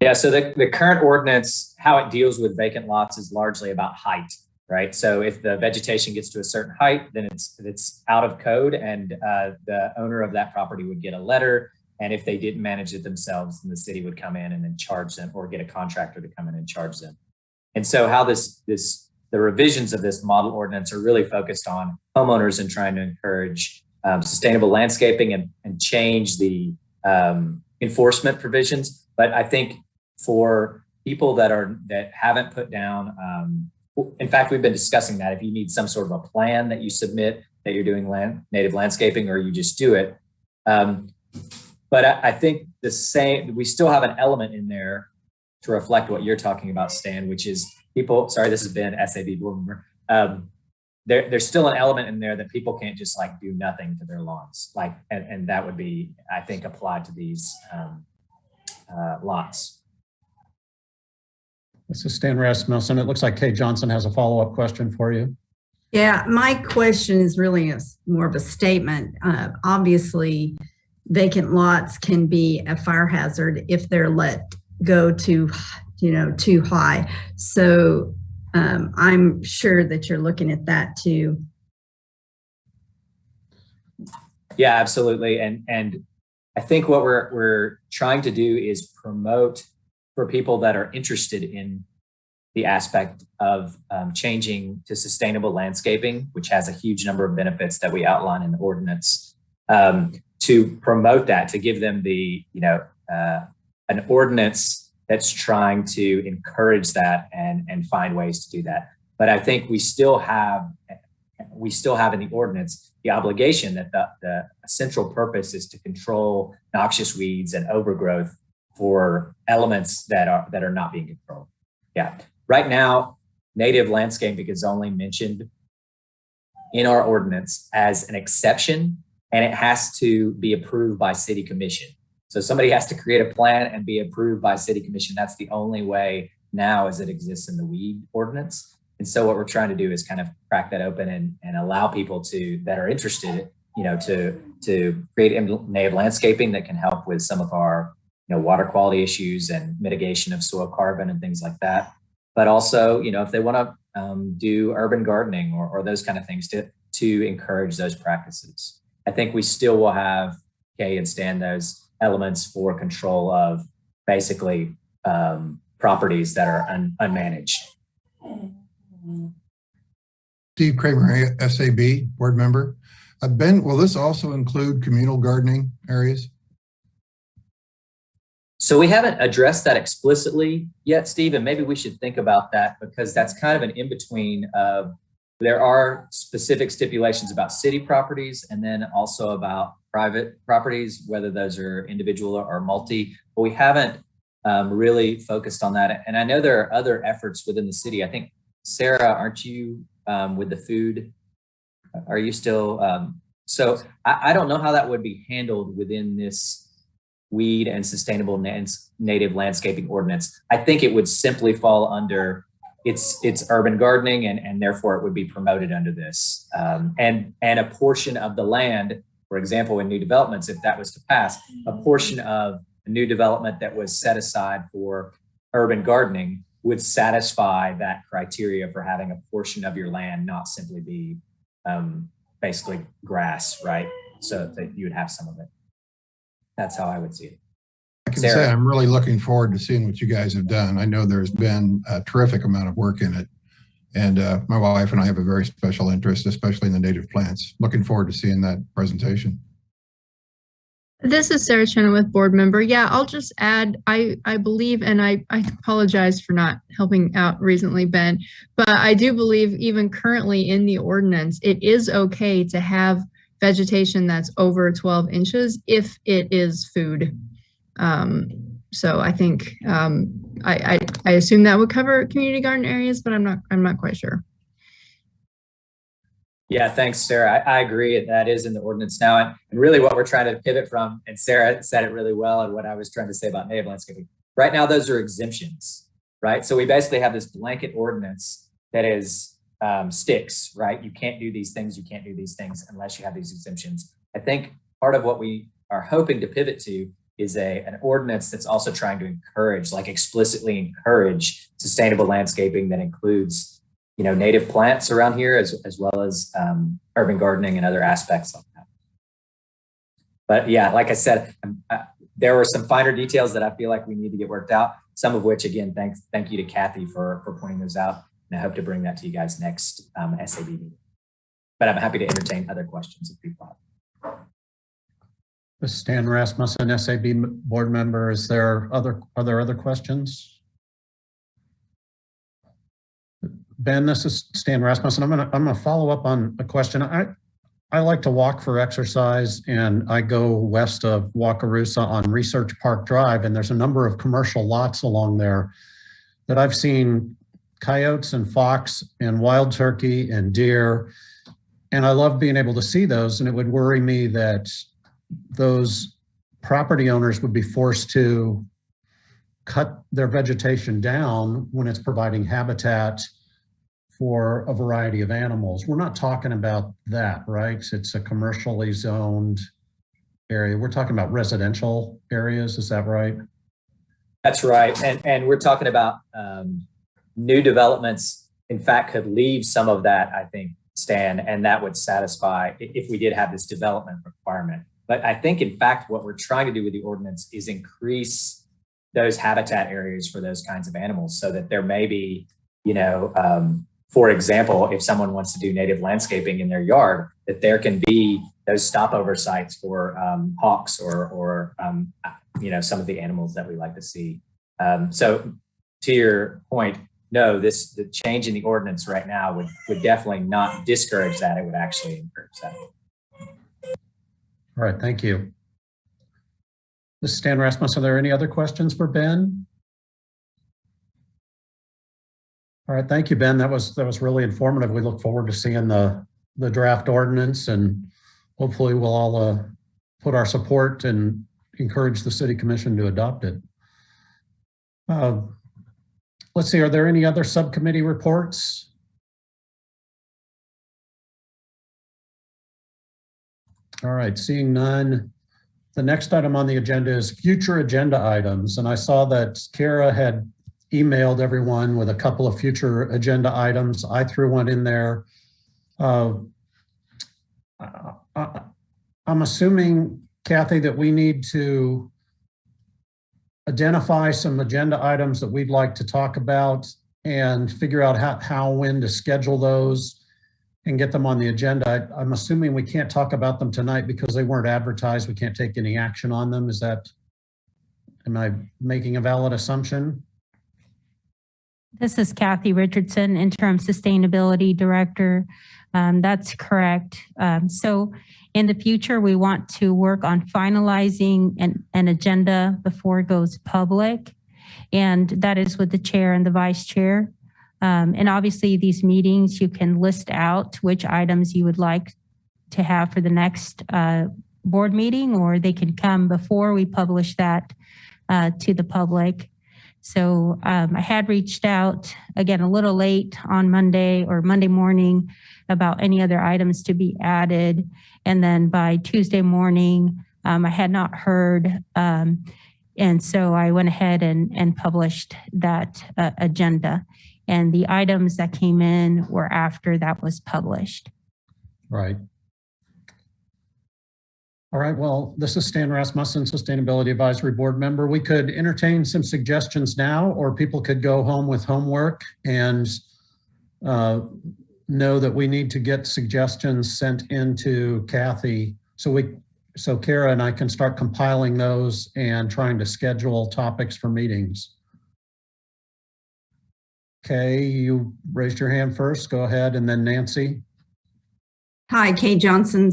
Yeah, so the current ordinance, how it deals with vacant lots is largely about height, right? So if the vegetation gets to a certain height, then it's out of code, and the owner of that property would get a letter. And if they didn't manage it themselves, then the city would come in and then charge them, or get a contractor to come in and charge them. And so how the revisions of this model ordinance are really focused on homeowners and trying to encourage sustainable landscaping and change the enforcement provisions. But I think for people that haven't put down, in fact, we've been discussing that if you need some sort of a plan that you submit that you're doing native landscaping, or you just do it. But I think we still have an element in there to reflect what you're talking about, Stan, which is people, sorry, this has been SAB board member. There's still an element in there that people can't just like do nothing to their lawns, and that would be, I think, applied to these lots. This is Stan Rasmussen. It looks like Kay Johnson has a follow-up question for you. Yeah, my question is really more of a statement. Obviously, vacant lots can be a fire hazard if they're let go too high. So I'm sure that you're looking at that too. Yeah, absolutely. And I think what we're trying to do is promote for people that are interested in the aspect of changing to sustainable landscaping, which has a huge number of benefits that we outline in the ordinance, to promote that, to give them the, an ordinance that's trying to encourage that and find ways to do that. But I think we still have in the ordinance the obligation that the central purpose is to control noxious weeds and overgrowth for elements that are not being controlled. Yeah. Right now, native landscaping is only mentioned in our ordinance as an exception, and it has to be approved by city commission. So somebody has to create a plan and be approved by city commission. That's the only way now as it exists in the weed ordinance. And so what we're trying to do is kind of crack that open and allow people that are interested, to create native landscaping that can help with some of our, water quality issues and mitigation of soil carbon and things like that. But also, if they want to do urban gardening or those kind of things to encourage those practices. I think we still will have, Kay and Stan, those elements for control of basically properties that are unmanaged. Steve Kramer, SAB board member. Ben, will this also include communal gardening areas? So we haven't addressed that explicitly yet, Steve, and maybe we should think about that, because that's kind of an in-between of, there are specific stipulations about city properties and then also about private properties, whether those are individual or multi, but we haven't really focused on that. And I know there are other efforts within the city. I think, Sarah, aren't you with the food? Are you still? So I don't know how that would be handled within this weed and sustainable native landscaping ordinance. I think it would simply fall under it's urban gardening, and therefore it would be promoted under this. And a portion of the land, for example, in new developments, if that was to pass, a portion of a new development that was set aside for urban gardening would satisfy that criteria for having a portion of your land not simply be basically grass, right? So that you would have some of it. That's how I would see it. I can say I'm really looking forward to seeing what you guys have done. I know there's been a terrific amount of work in it. And my wife and I have a very special interest, especially in the native plants. Looking forward to seeing that presentation. This is Sarah Chen with board member. Yeah, I'll just add, I believe, and I apologize for not helping out recently, Ben, but I do believe even currently in the ordinance, it is okay to have vegetation that's over 12 inches if it is food. So I think I assume that would cover community garden areas, but I'm not quite sure. Yeah, thanks, Sarah. I agree that is in the ordinance now. And really what we're trying to pivot from, and Sarah said it really well, and what I was trying to say about native landscaping. Right now, those are exemptions, right? So we basically have this blanket ordinance that is sticks, right? You can't do these things, you can't do these things unless you have these exemptions. I think part of what we are hoping to pivot to is an ordinance that's also trying to encourage, like explicitly encourage sustainable landscaping that includes native plants around here, as well as urban gardening and other aspects like that. But yeah, like I said, there were some finer details that I feel like we need to get worked out. Some of which, again, thank you to Kathy for pointing those out. And I hope to bring that to you guys next SAB meeting. But I'm happy to entertain other questions if people have. Stan Rasmussen, SAB board member. Is there other questions? Ben, this is Stan Rasmussen. I'm gonna follow up on a question. I like to walk for exercise, and I go west of Wakarusa on Research Park Drive, and there's a number of commercial lots along there that I've seen coyotes and fox and wild turkey and deer, and I love being able to see those. And it would worry me that those property owners would be forced to cut their vegetation down when it's providing habitat for a variety of animals. We're not talking about that, right? It's a commercially zoned area. We're talking about residential areas, is that right? That's right, and we're talking about new developments, in fact, could leave some of that, I think, Stan, and that would satisfy if we did have this development requirement. But I think, in fact, what we're trying to do with the ordinance is increase those habitat areas for those kinds of animals so that there may be for example, if someone wants to do native landscaping in their yard, that there can be those stopover sites for hawks or some of the animals that we like to see. So to your point, no, the change in the ordinance right now would definitely not discourage that. It would actually encourage that. All right, thank you. This is Stan Rasmus. Are there any other questions for Ben? All right, thank you, Ben. That was really informative. We look forward to seeing the draft ordinance, and hopefully we'll all put our support and encourage the City Commission to adopt it. Let's see, are there any other subcommittee reports? All right, seeing none. The next item on the agenda is future agenda items. And I saw that Kara had emailed everyone with a couple of future agenda items. I threw one in there. I'm assuming, Kathy, that we need to identify some agenda items that we'd like to talk about and figure out when to schedule those and get them on the agenda. I'm assuming we can't talk about them tonight because they weren't advertised. We can't take any action on them. Am I making a valid assumption? This is Kathy Richardson, Interim Sustainability Director. That's correct. So in the future, we want to work on finalizing an agenda before it goes public. And that is with the chair and the vice chair. And obviously these meetings, you can list out which items you would like to have for the next board meeting, or they can come before we publish that to the public. So I had reached out again a little late on Monday morning about any other items to be added. And then by Tuesday morning, I had not heard. And so I went ahead and published that agenda. And the items that came in were after that was published. Right. All right, well, this is Stan Rasmussen, Sustainability Advisory Board member. We could entertain some suggestions now, or people could go home with homework and know that we need to get suggestions sent into Kathy. So Kara and I can start compiling those and trying to schedule topics for meetings. Okay, you raised your hand first. Go ahead, and then Nancy. Hi, Kay Johnson,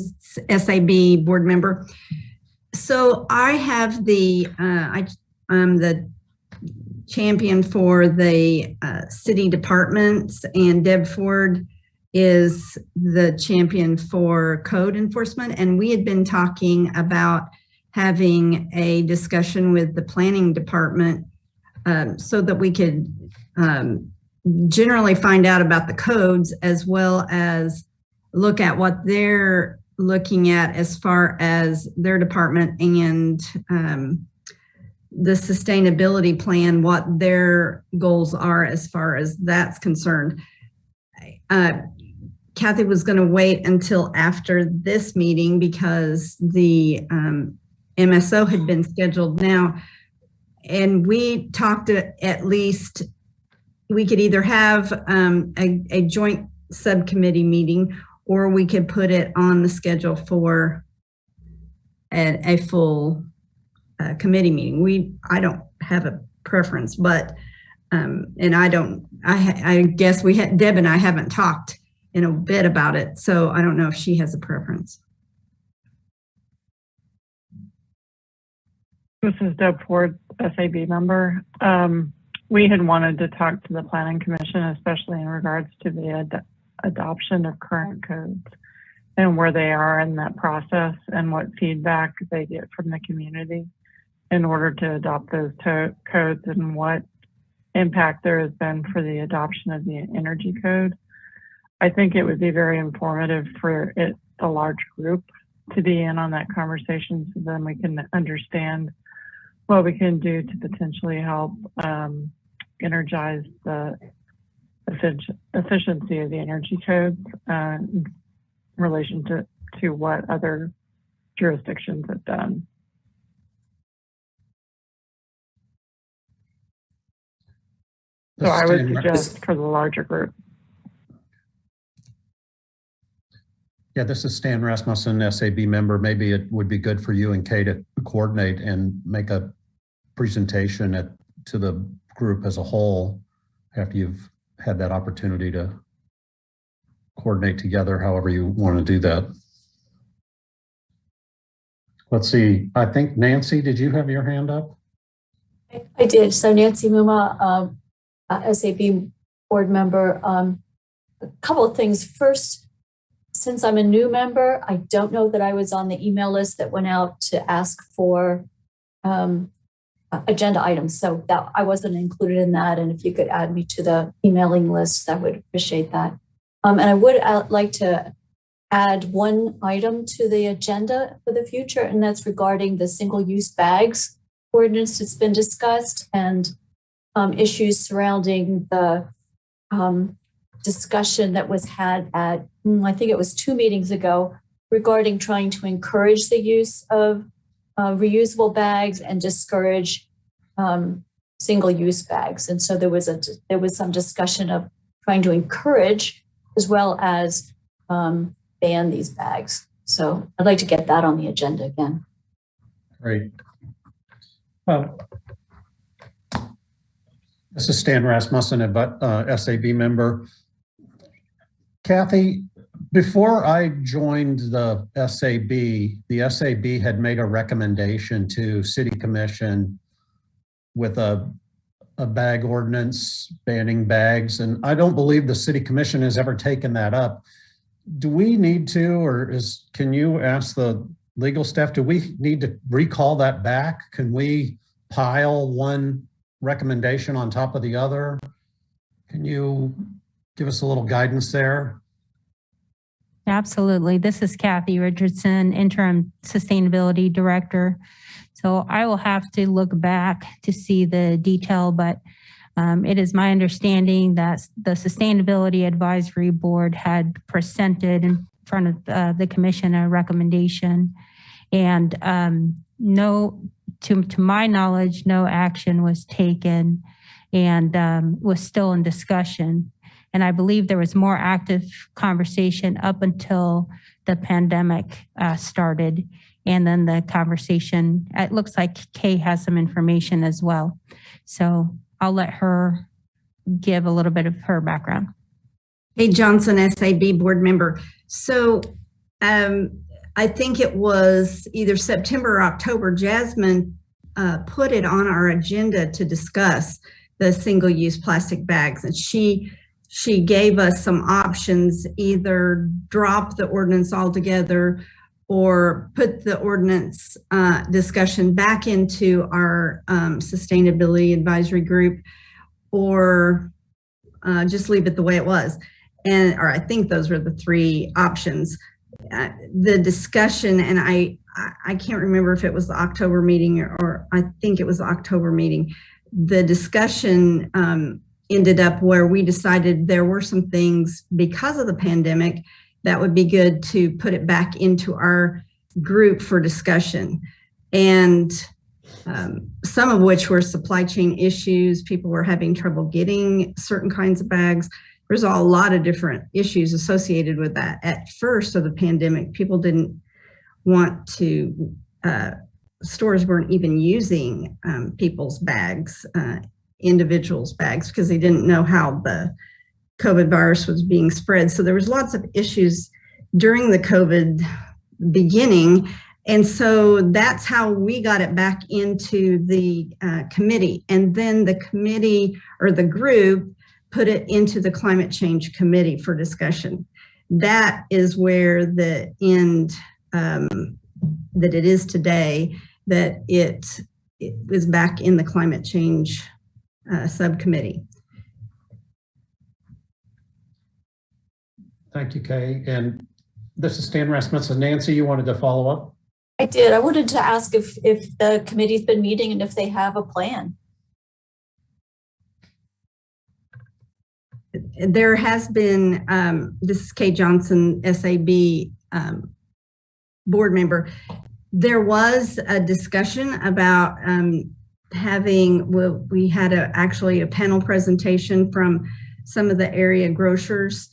SAB board member. So I have I'm the champion for the city departments, and Deb Ford is the champion for code enforcement. And we had been talking about having a discussion with the planning department so that we could generally find out about the codes, as well as look at what they're looking at as far as their department and the sustainability plan, what their goals are as far as that's concerned. Kathy was going to wait until after this meeting because the MSO had been scheduled now. And we talked at least we could either have a joint subcommittee meeting, or we could put it on the schedule for a full committee meeting. I don't have a preference, but and I guess Deb and I haven't talked in a bit about it, so I don't know if she has a preference. This is Deb Ford, SAB member. We had wanted to talk to the Planning Commission, especially in regards to the adoption of current codes and where they are in that process and what feedback they get from the community in order to adopt those codes, and what impact there has been for the adoption of the energy code. I think it would be very informative for a large group to be in on that conversation, so then we can understand what we can do to potentially help energize the efficiency of the energy codes in relation to what other jurisdictions have done. So I would Stan- suggest for the larger group. Yeah, this is Stan Rasmussen, SAB member. Maybe it would be good for you and Kay to coordinate and make a presentation to the group as a whole after you've had that opportunity to coordinate together, however you want to do that. Let's see, I think Nancy, did you have your hand up? I did. So Nancy Muma, SAB board member. A couple of things. First, since I'm a new member, I don't know that I was on the email list that went out to ask for agenda items. So that I wasn't included in that. And if you could add me to the emailing list, I would appreciate that. And I would like to add one item to the agenda for the future, and that's regarding the single-use bags ordinance that's been discussed and issues surrounding the discussion that was had at, I think it was 2 meetings ago, regarding trying to encourage the use of reusable bags and discourage single-use bags. And so there was some discussion of trying to encourage as well as ban these bags. So I'd like to get that on the agenda again. Great. Well, this is Stan Rasmussen, a SAB member. Kathy, before I joined the SAB had made a recommendation to City Commission with a bag ordinance banning bags, and I don't believe the City Commission has ever taken that up. Do we need to, or can you ask the legal staff, do we need to recall that back? Can we pile one recommendation on top of the other? Can you give us a little guidance there? Absolutely. This is Kathy Richardson, Interim Sustainability Director. So I will have to look back to see the detail, but it is my understanding that the Sustainability Advisory Board had presented in front of the commission a recommendation, and to my knowledge, no action was taken and was still in discussion. And I believe there was more active conversation up until the pandemic started. And then the conversation, it looks like Kay has some information as well. So I'll let her give a little bit of her background. Hey, Johnson, SAB board member. So I think it was either September or October, Jasmine put it on our agenda to discuss the single-use plastic bags. And she gave us some options, either drop the ordinance altogether or put the ordinance discussion back into our sustainability advisory group, or just leave it the way it was. Or I think those were the 3 options. The discussion, and I can't remember if it was the October meeting or I think it was the October meeting. The discussion ended up where we decided there were some things because of the pandemic that would be good to put it back into our group for discussion. And some of which were supply chain issues. People were having trouble getting certain kinds of bags. There's a lot of different issues associated with that. At first of the pandemic, people didn't want to, stores weren't even using people's bags, individuals' bags, because they didn't know how the COVID virus was being spread. So there was lots of issues during the COVID beginning. And so that's how we got it back into the committee. And then the committee or the group put it into the climate change committee for discussion. That is where the end that it is today, that it is back in the climate change subcommittee. Thank you, Kay. And this is Stan Rasmussen. Nancy, you wanted to follow up? I did. I wanted to ask if the committee's been meeting and if they have a plan. There has been, this is Kay Johnson, SAB board member. There was a discussion about we had actually a panel presentation from some of the area grocers.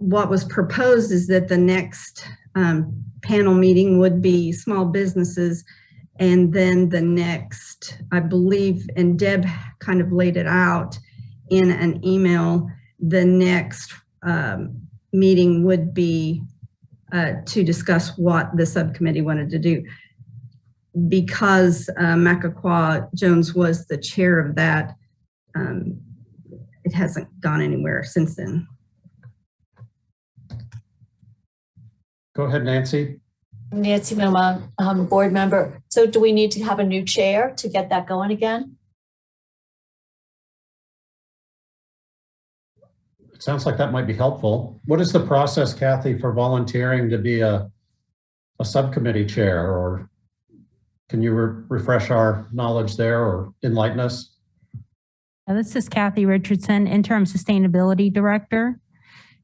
What was proposed is that the next panel meeting would be small businesses, and then the next, I believe, and Deb kind of laid it out in an email, the next meeting would be to discuss what the subcommittee wanted to do. Because Macaqua Jones was the chair of that, it hasn't gone anywhere since then. Go ahead, Nancy. Nancy Moma, board member. So do we need to have a new chair to get that going again? It sounds like that might be helpful. What is the process, Kathy, for volunteering to be a subcommittee chair? Or can you refresh our knowledge there or enlighten us? This is Kathy Richardson, Interim Sustainability Director.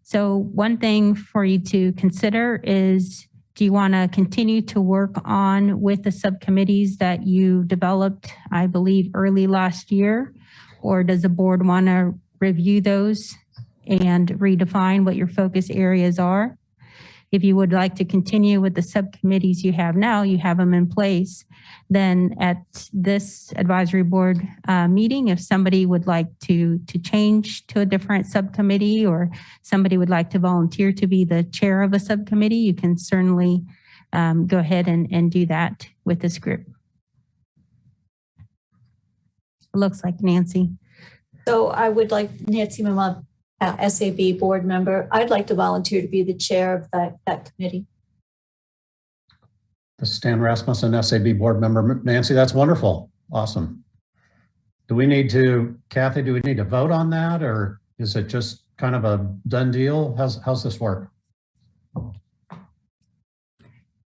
So one thing for you to consider is, do you want to continue to work on with the subcommittees that you developed, I believe, early last year? Or does the board want to review those and redefine what your focus areas are? If you would like to continue with the subcommittees you have now, you have them in place, then at this advisory board meeting, if somebody would like to change to a different subcommittee, or somebody would like to volunteer to be the chair of a subcommittee, you can certainly go ahead and do that with this group. It looks like Nancy. So I would like Nancy Moma, SAB board member. I'd like to volunteer to be the chair of that committee. The Stan Rasmussen, SAB board member. Nancy, that's wonderful. Awesome. Do we need to, Kathy, do we need to vote on that, or is it just kind of a done deal? How's this work?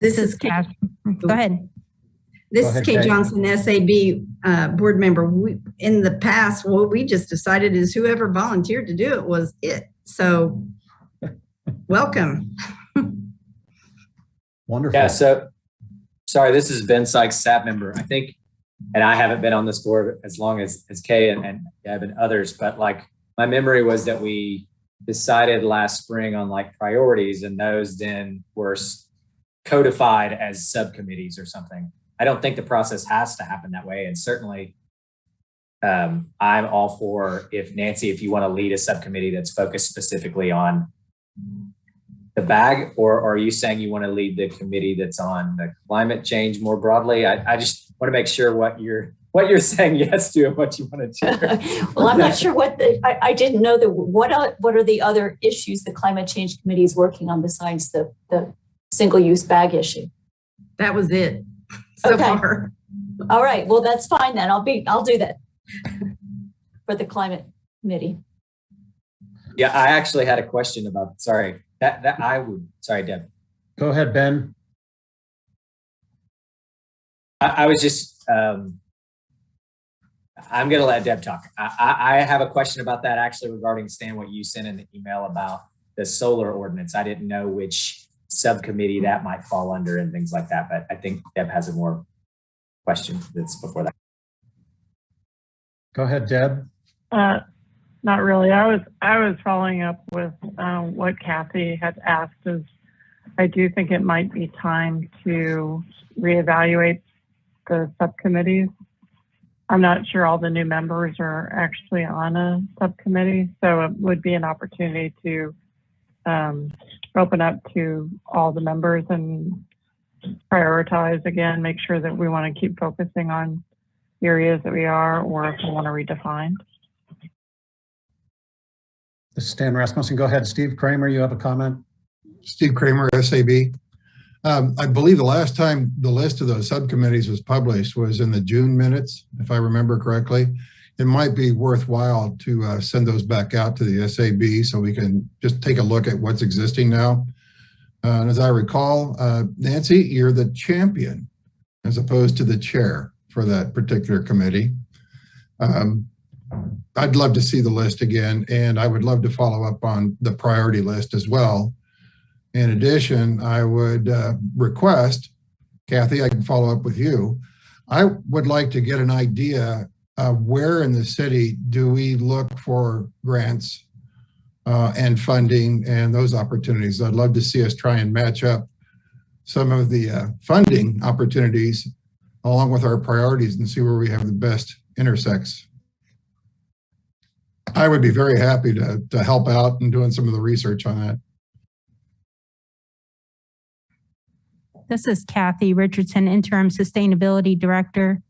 This is Kathy. Go ahead. This is Kate Johnson, SAB board member. In the past, what we just decided is whoever volunteered to do it was it. So welcome. Wonderful. Yeah, so sorry, this is Ben Sykes, SAB member. I think, and I haven't been on this board as long as Kay and Deb and others, but like my memory was that we decided last spring on like priorities, and those then were codified as subcommittees or something. I don't think the process has to happen that way. And certainly I'm all for, if Nancy, if you want to lead a subcommittee that's focused specifically on the bag, or are you saying you want to lead the committee that's on the climate change more broadly? I just want to make sure what you're saying yes to and what you want to do. Well, I'm not sure what I didn't know what are the other issues the climate change committee is working on besides the single-use bag issue? That was it. So far. All right. Well, that's fine then. I'll do that for the climate committee. Yeah, I actually had a question about, sorry, sorry, Deb. Go ahead, Ben. I was just, I'm going to let Deb talk. I have a question about that actually regarding, Stan, what you sent in the email about the solar ordinance. I didn't know which subcommittee that might fall under and things like that, but I think Deb has a more question that's before that. Go ahead, Deb. Not really. I was following up with what Kathy had asked. Is I do think it might be time to reevaluate the subcommittees. I'm not sure all the new members are actually on a subcommittee, so it would be an opportunity to open up to all the members and prioritize again, make sure that we want to keep focusing on areas that we are, or if we want to redefine. This is Stan Rasmussen. Go ahead, Steve Kramer, you have a comment? Steve Kramer, SAB. I believe the last time the list of those subcommittees was published was in the June minutes, if I remember correctly. It might be worthwhile to send those back out to the SAB so we can just take a look at what's existing now. And as I recall, Nancy, you're the champion as opposed to the chair for that particular committee. I'd love to see the list again, and I would love to follow up on the priority list as well. In addition, I would request, Kathy, I can follow up with you, I would like to get an idea of where in the city do we look for grants and funding and those opportunities. I'd love to see us try and match up some of the funding opportunities along with our priorities and see where we have the best intersects. I would be very happy to help out in doing some of the research on that. This is Kathy Richardson, Interim Sustainability Director.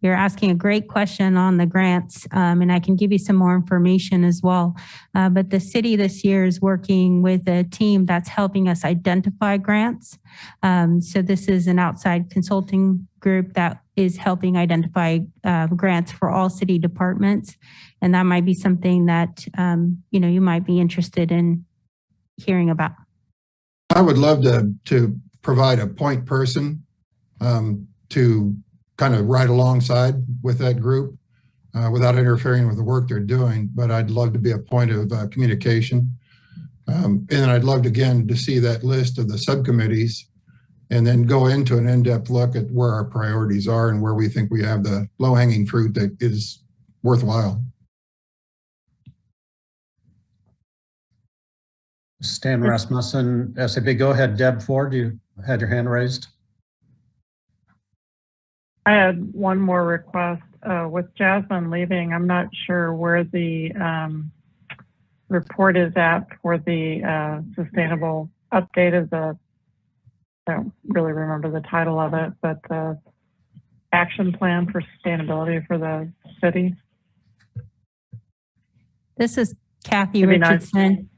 You're asking a great question on the grants, and I can give you some more information as well. But the city this year is working with a team that's helping us identify grants. So this is an outside consulting group that is helping identify grants for all city departments. And that might be something that you might be interested in hearing about. I would love to provide a point person to kind of ride alongside with that group without interfering with the work they're doing. But I'd love to be a point of communication. And I'd love to, again, to see that list of the subcommittees and then go into an in-depth look at where our priorities are and where we think we have the low-hanging fruit that is worthwhile. Stan Rasmussen, SAB, go ahead. Deb Ford, you had your hand raised. I had one more request. With Jasmine leaving, I'm not sure where the report is at for the sustainable update of the, I don't really remember the title of it, but the action plan for sustainability for the city. This is Kathy Richardson.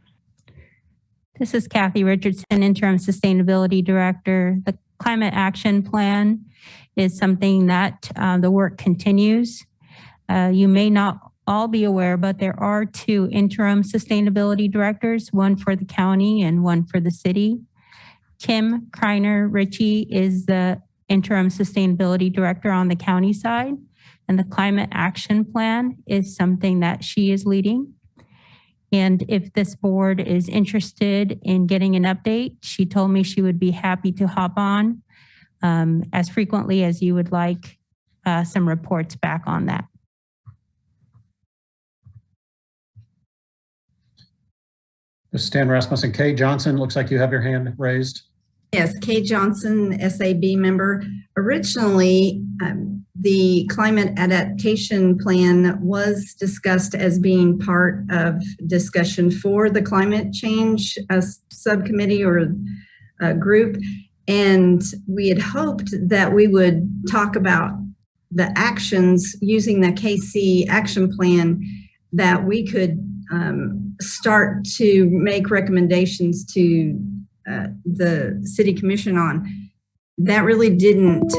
This is Kathy Richardson, Interim Sustainability Director. The Climate Action Plan is something that the work continues. You may not all be aware, but there are two interim sustainability directors, one for the county and one for the city. Kim Kreiner Ritchie is the interim sustainability director on the county side, and the Climate Action Plan is something that she is leading. And if this board is interested in getting an update, she told me she would be happy to hop on as frequently as you would like some reports back on that. Stan Rasmussen, Kay Johnson, looks like you have your hand raised. Yes, Kay Johnson, SAB member. Originally, the climate adaptation plan was discussed as being part of discussion for the climate change subcommittee or group. And we had hoped that we would talk about the actions using the KC action plan that we could start to make recommendations to the city commission on. That really didn't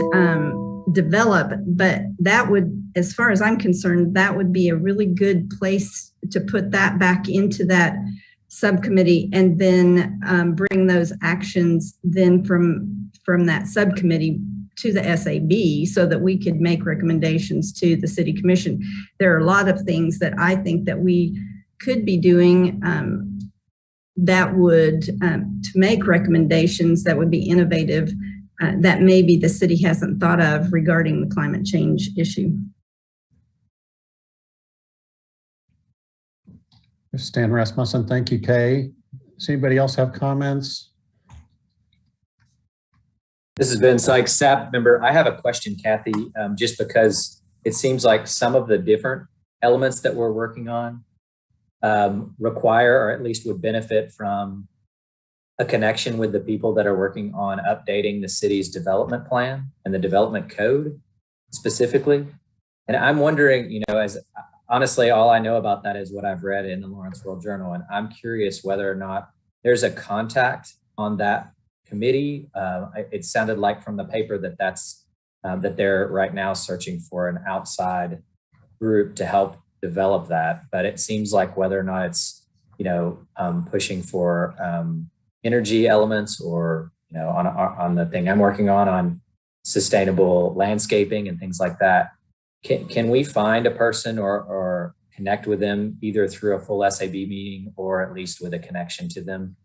develop, but that would, as far as I'm concerned, that would be a really good place to put that back into that subcommittee and then bring those actions then from that subcommittee to the SAB so that we could make recommendations to the city commission. There are a lot of things that I think that we could be doing that would to make recommendations that would be innovative that maybe the city hasn't thought of regarding the climate change issue. Stan Rasmussen, thank you, Kay. Does anybody else have comments? This is Ben Sykes, SAP member. I have a question, Kathy, just because it seems like some of the different elements that we're working on require, or at least would benefit from, a connection with the people that are working on updating the city's development plan and the development code specifically. And I'm wondering, as honestly, all I know about that is what I've read in the Lawrence World Journal. And I'm curious whether or not there's a contact on that committee. It sounded like from the paper that they're right now searching for an outside group to help develop that. But it seems like whether or not it's, pushing for energy elements or, on the thing I'm working on sustainable landscaping and things like that. Can we find a person or connect with them either through a full SAB meeting or at least with a connection to them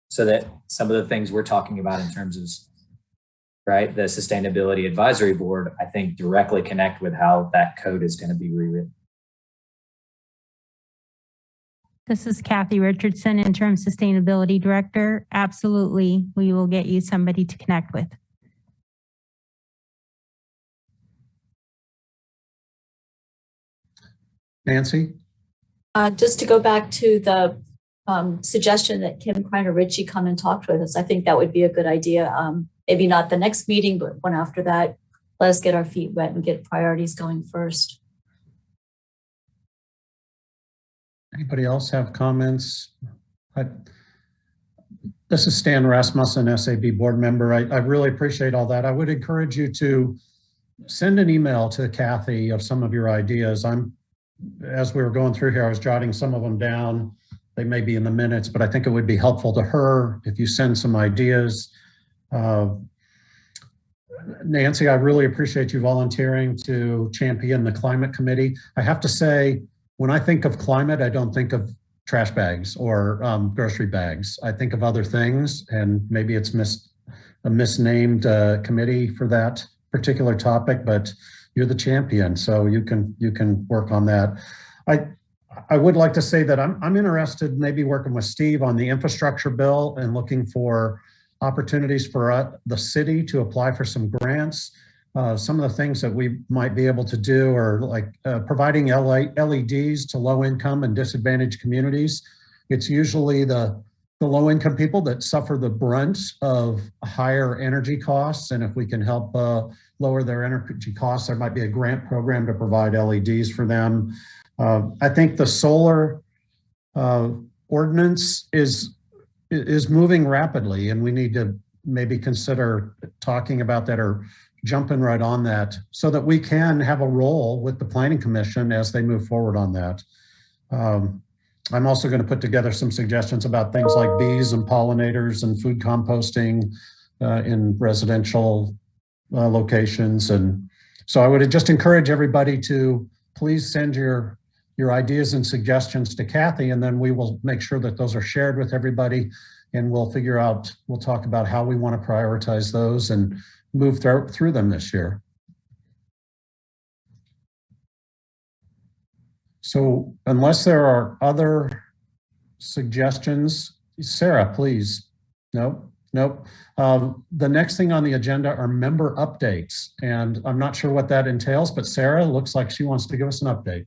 so that some of the things we're talking about in terms of right? The Sustainability Advisory Board, I think, directly connect with how that code is going to be rewritten. This is Kathy Richardson, Interim Sustainability Director. Absolutely, we will get you somebody to connect with. Nancy? Just to go back to the suggestion that Kim Kreiner Ritchie come and talk with us, I think that would be a good idea. Maybe not the next meeting, but one after that. Let us get our feet wet and get priorities going first. Anybody else have comments? This is Stan Rasmussen, SAB board member. I really appreciate all that. I would encourage you to send an email to Kathy of some of your ideas. As we were going through here, I was jotting some of them down. They may be in the minutes, but I think it would be helpful to her if you send some ideas. Nancy, I really appreciate you volunteering to champion the climate committee. I have to say, when I think of climate, I don't think of trash bags or grocery bags. I think of other things, and maybe it's a misnamed committee for that particular topic, but you're the champion, so you can work on that. I would like to say that I'm interested maybe working with Steve on the infrastructure bill and looking for opportunities for the city to apply for some grants. Some of the things that we might be able to do are like providing LEDs to low income and disadvantaged communities. It's usually the low-income people that suffer the brunt of higher energy costs. And if we can help lower their energy costs, there might be a grant program to provide LEDs for them. I think the solar ordinance is moving rapidly, and we need to maybe consider talking about that or jumping right on that so that we can have a role with the Planning Commission as they move forward on that. I'm also going to put together some suggestions about things like bees and pollinators and food composting in residential locations. And so I would just encourage everybody to please send your ideas and suggestions to Kathy, and then we will make sure that those are shared with everybody, and we'll talk about how we want to prioritize those and move through them this year. So unless there are other suggestions, Sarah, please. Nope. The next thing on the agenda are member updates, and I'm not sure what that entails, but Sarah looks like she wants to give us an update.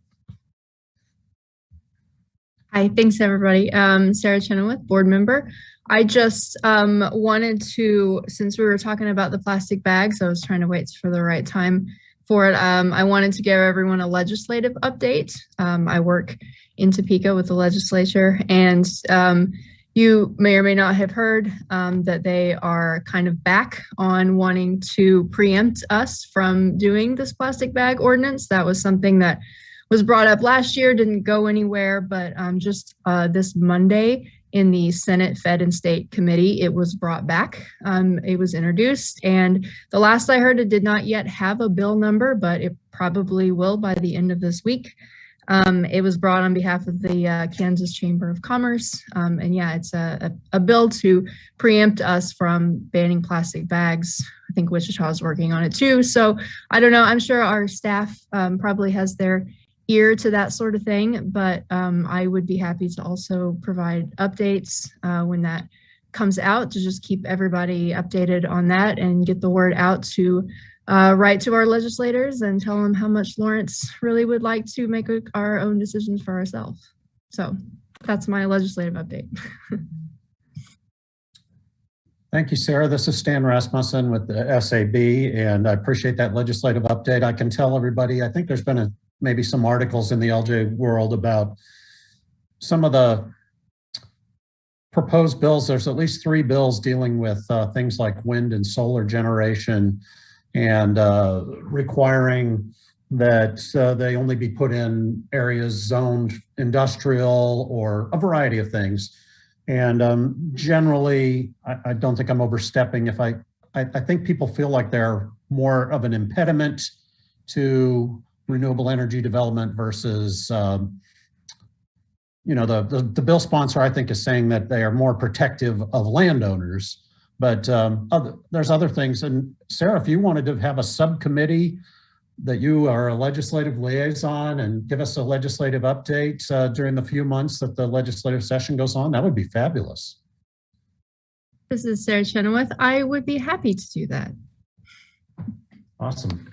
Hi, thanks everybody. Sarah Chenoweth, board member. I just wanted to, since we were talking about the plastic bags, I was trying to wait for the right time for it. I wanted to give everyone a legislative update. I work in Topeka with the legislature, and you may or may not have heard that they are kind of back on wanting to preempt us from doing this plastic bag ordinance. That was something that was brought up last year, didn't go anywhere, but just this Monday in the Senate Fed and State Committee, it was brought back. It was introduced, and the last I heard, it did not yet have a bill number, but it probably will by the end of this week. It was brought on behalf of the Kansas Chamber of Commerce, and yeah, it's a bill to preempt us from banning plastic bags. I think Wichita is working on it too, so I don't know. I'm sure our staff probably has their ear to that sort of thing, but I would be happy to also provide updates when that comes out, to just keep everybody updated on that and get the word out to write to our legislators and tell them how much Lawrence really would like to make our own decisions for ourselves. So that's my legislative update. Thank you, Sarah. This is Stan Rasmussen with the SAB, and I appreciate that legislative update. I can tell everybody, I think there's been maybe some articles in the LJ world about some of the proposed bills. There's at least 3 bills dealing with things like wind and solar generation, and requiring that they only be put in areas zoned industrial or a variety of things. And generally, I don't think I'm overstepping if I think people feel like they're more of an impediment to renewable energy development versus, the bill sponsor, I think, is saying that they are more protective of landowners. But there's other things. And Sarah, if you wanted to have a subcommittee that you are a legislative liaison and give us a legislative update during the few months that the legislative session goes on, that would be fabulous. This is Sarah Chenoweth. I would be happy to do that. Awesome.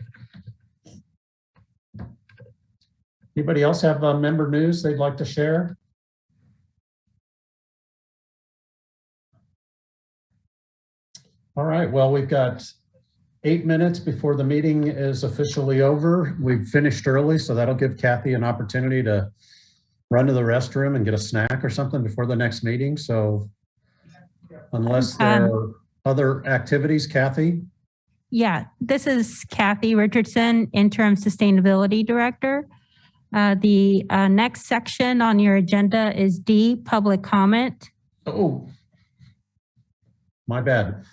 Anybody else have member news they'd like to share? All right, well, we've got 8 minutes before the meeting is officially over. We've finished early, so that'll give Kathy an opportunity to run to the restroom and get a snack or something before the next meeting. So unless there are other activities, Kathy? Yeah, this is Kathy Richardson, Interim Sustainability Director. The next section on your agenda is D, public comment. Oh, my bad.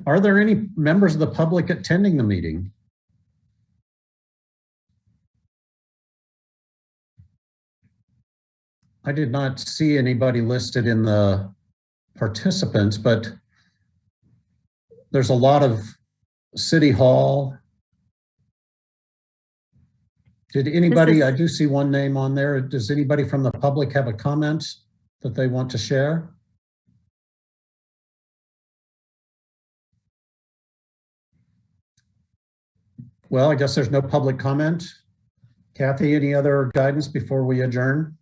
Are there any members of the public attending the meeting? I did not see anybody listed in the participants, but there's a lot of City Hall. Did anybody, I do see one name on there. Does anybody from the public have a comment that they want to share? Well, I guess there's no public comment. Kathy, any other guidance before we adjourn?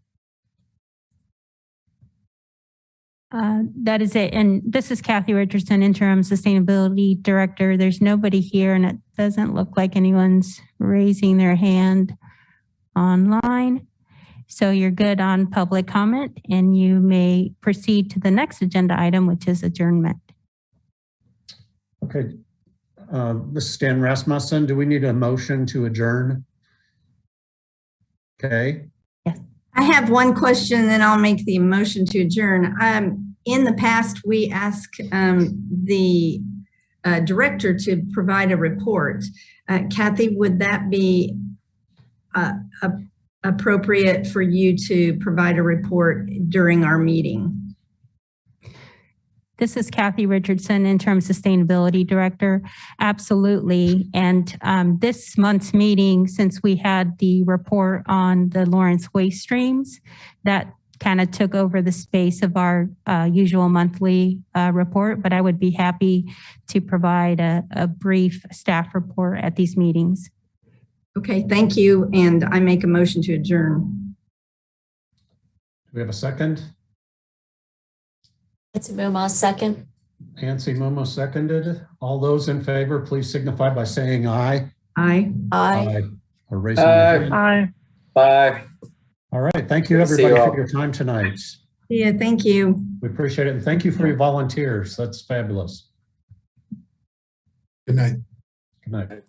That is it. And this is Kathy Richardson, Interim Sustainability Director. There's nobody here and it doesn't look like anyone's raising their hand online. So you're good on public comment and you may proceed to the next agenda item, which is adjournment. Okay. This is Stan Rasmussen. Do we need a motion to adjourn? Okay. Yes. I have one question, then I'll make the motion to adjourn. In the past, we asked the director to provide a report. Kathy, would that be appropriate for you to provide a report during our meeting? This is Kathy Richardson, Interim Sustainability Director. Absolutely. And this month's meeting, since we had the report on the Lawrence waste streams, that kind of took over the space of our usual monthly report, but I would be happy to provide a brief staff report at these meetings. Okay, thank you. And I make a motion to adjourn. Do we have a second? Nancy Muma, second. Nancy Momo seconded. All those in favor, please signify by saying aye. Aye. Aye. Or raising your hand. Aye. Bye. All right. Thank you, Good to see everybody, you all. for your time tonight. Yeah, thank you. We appreciate it. And thank you for your volunteers. That's fabulous. Good night. Good night.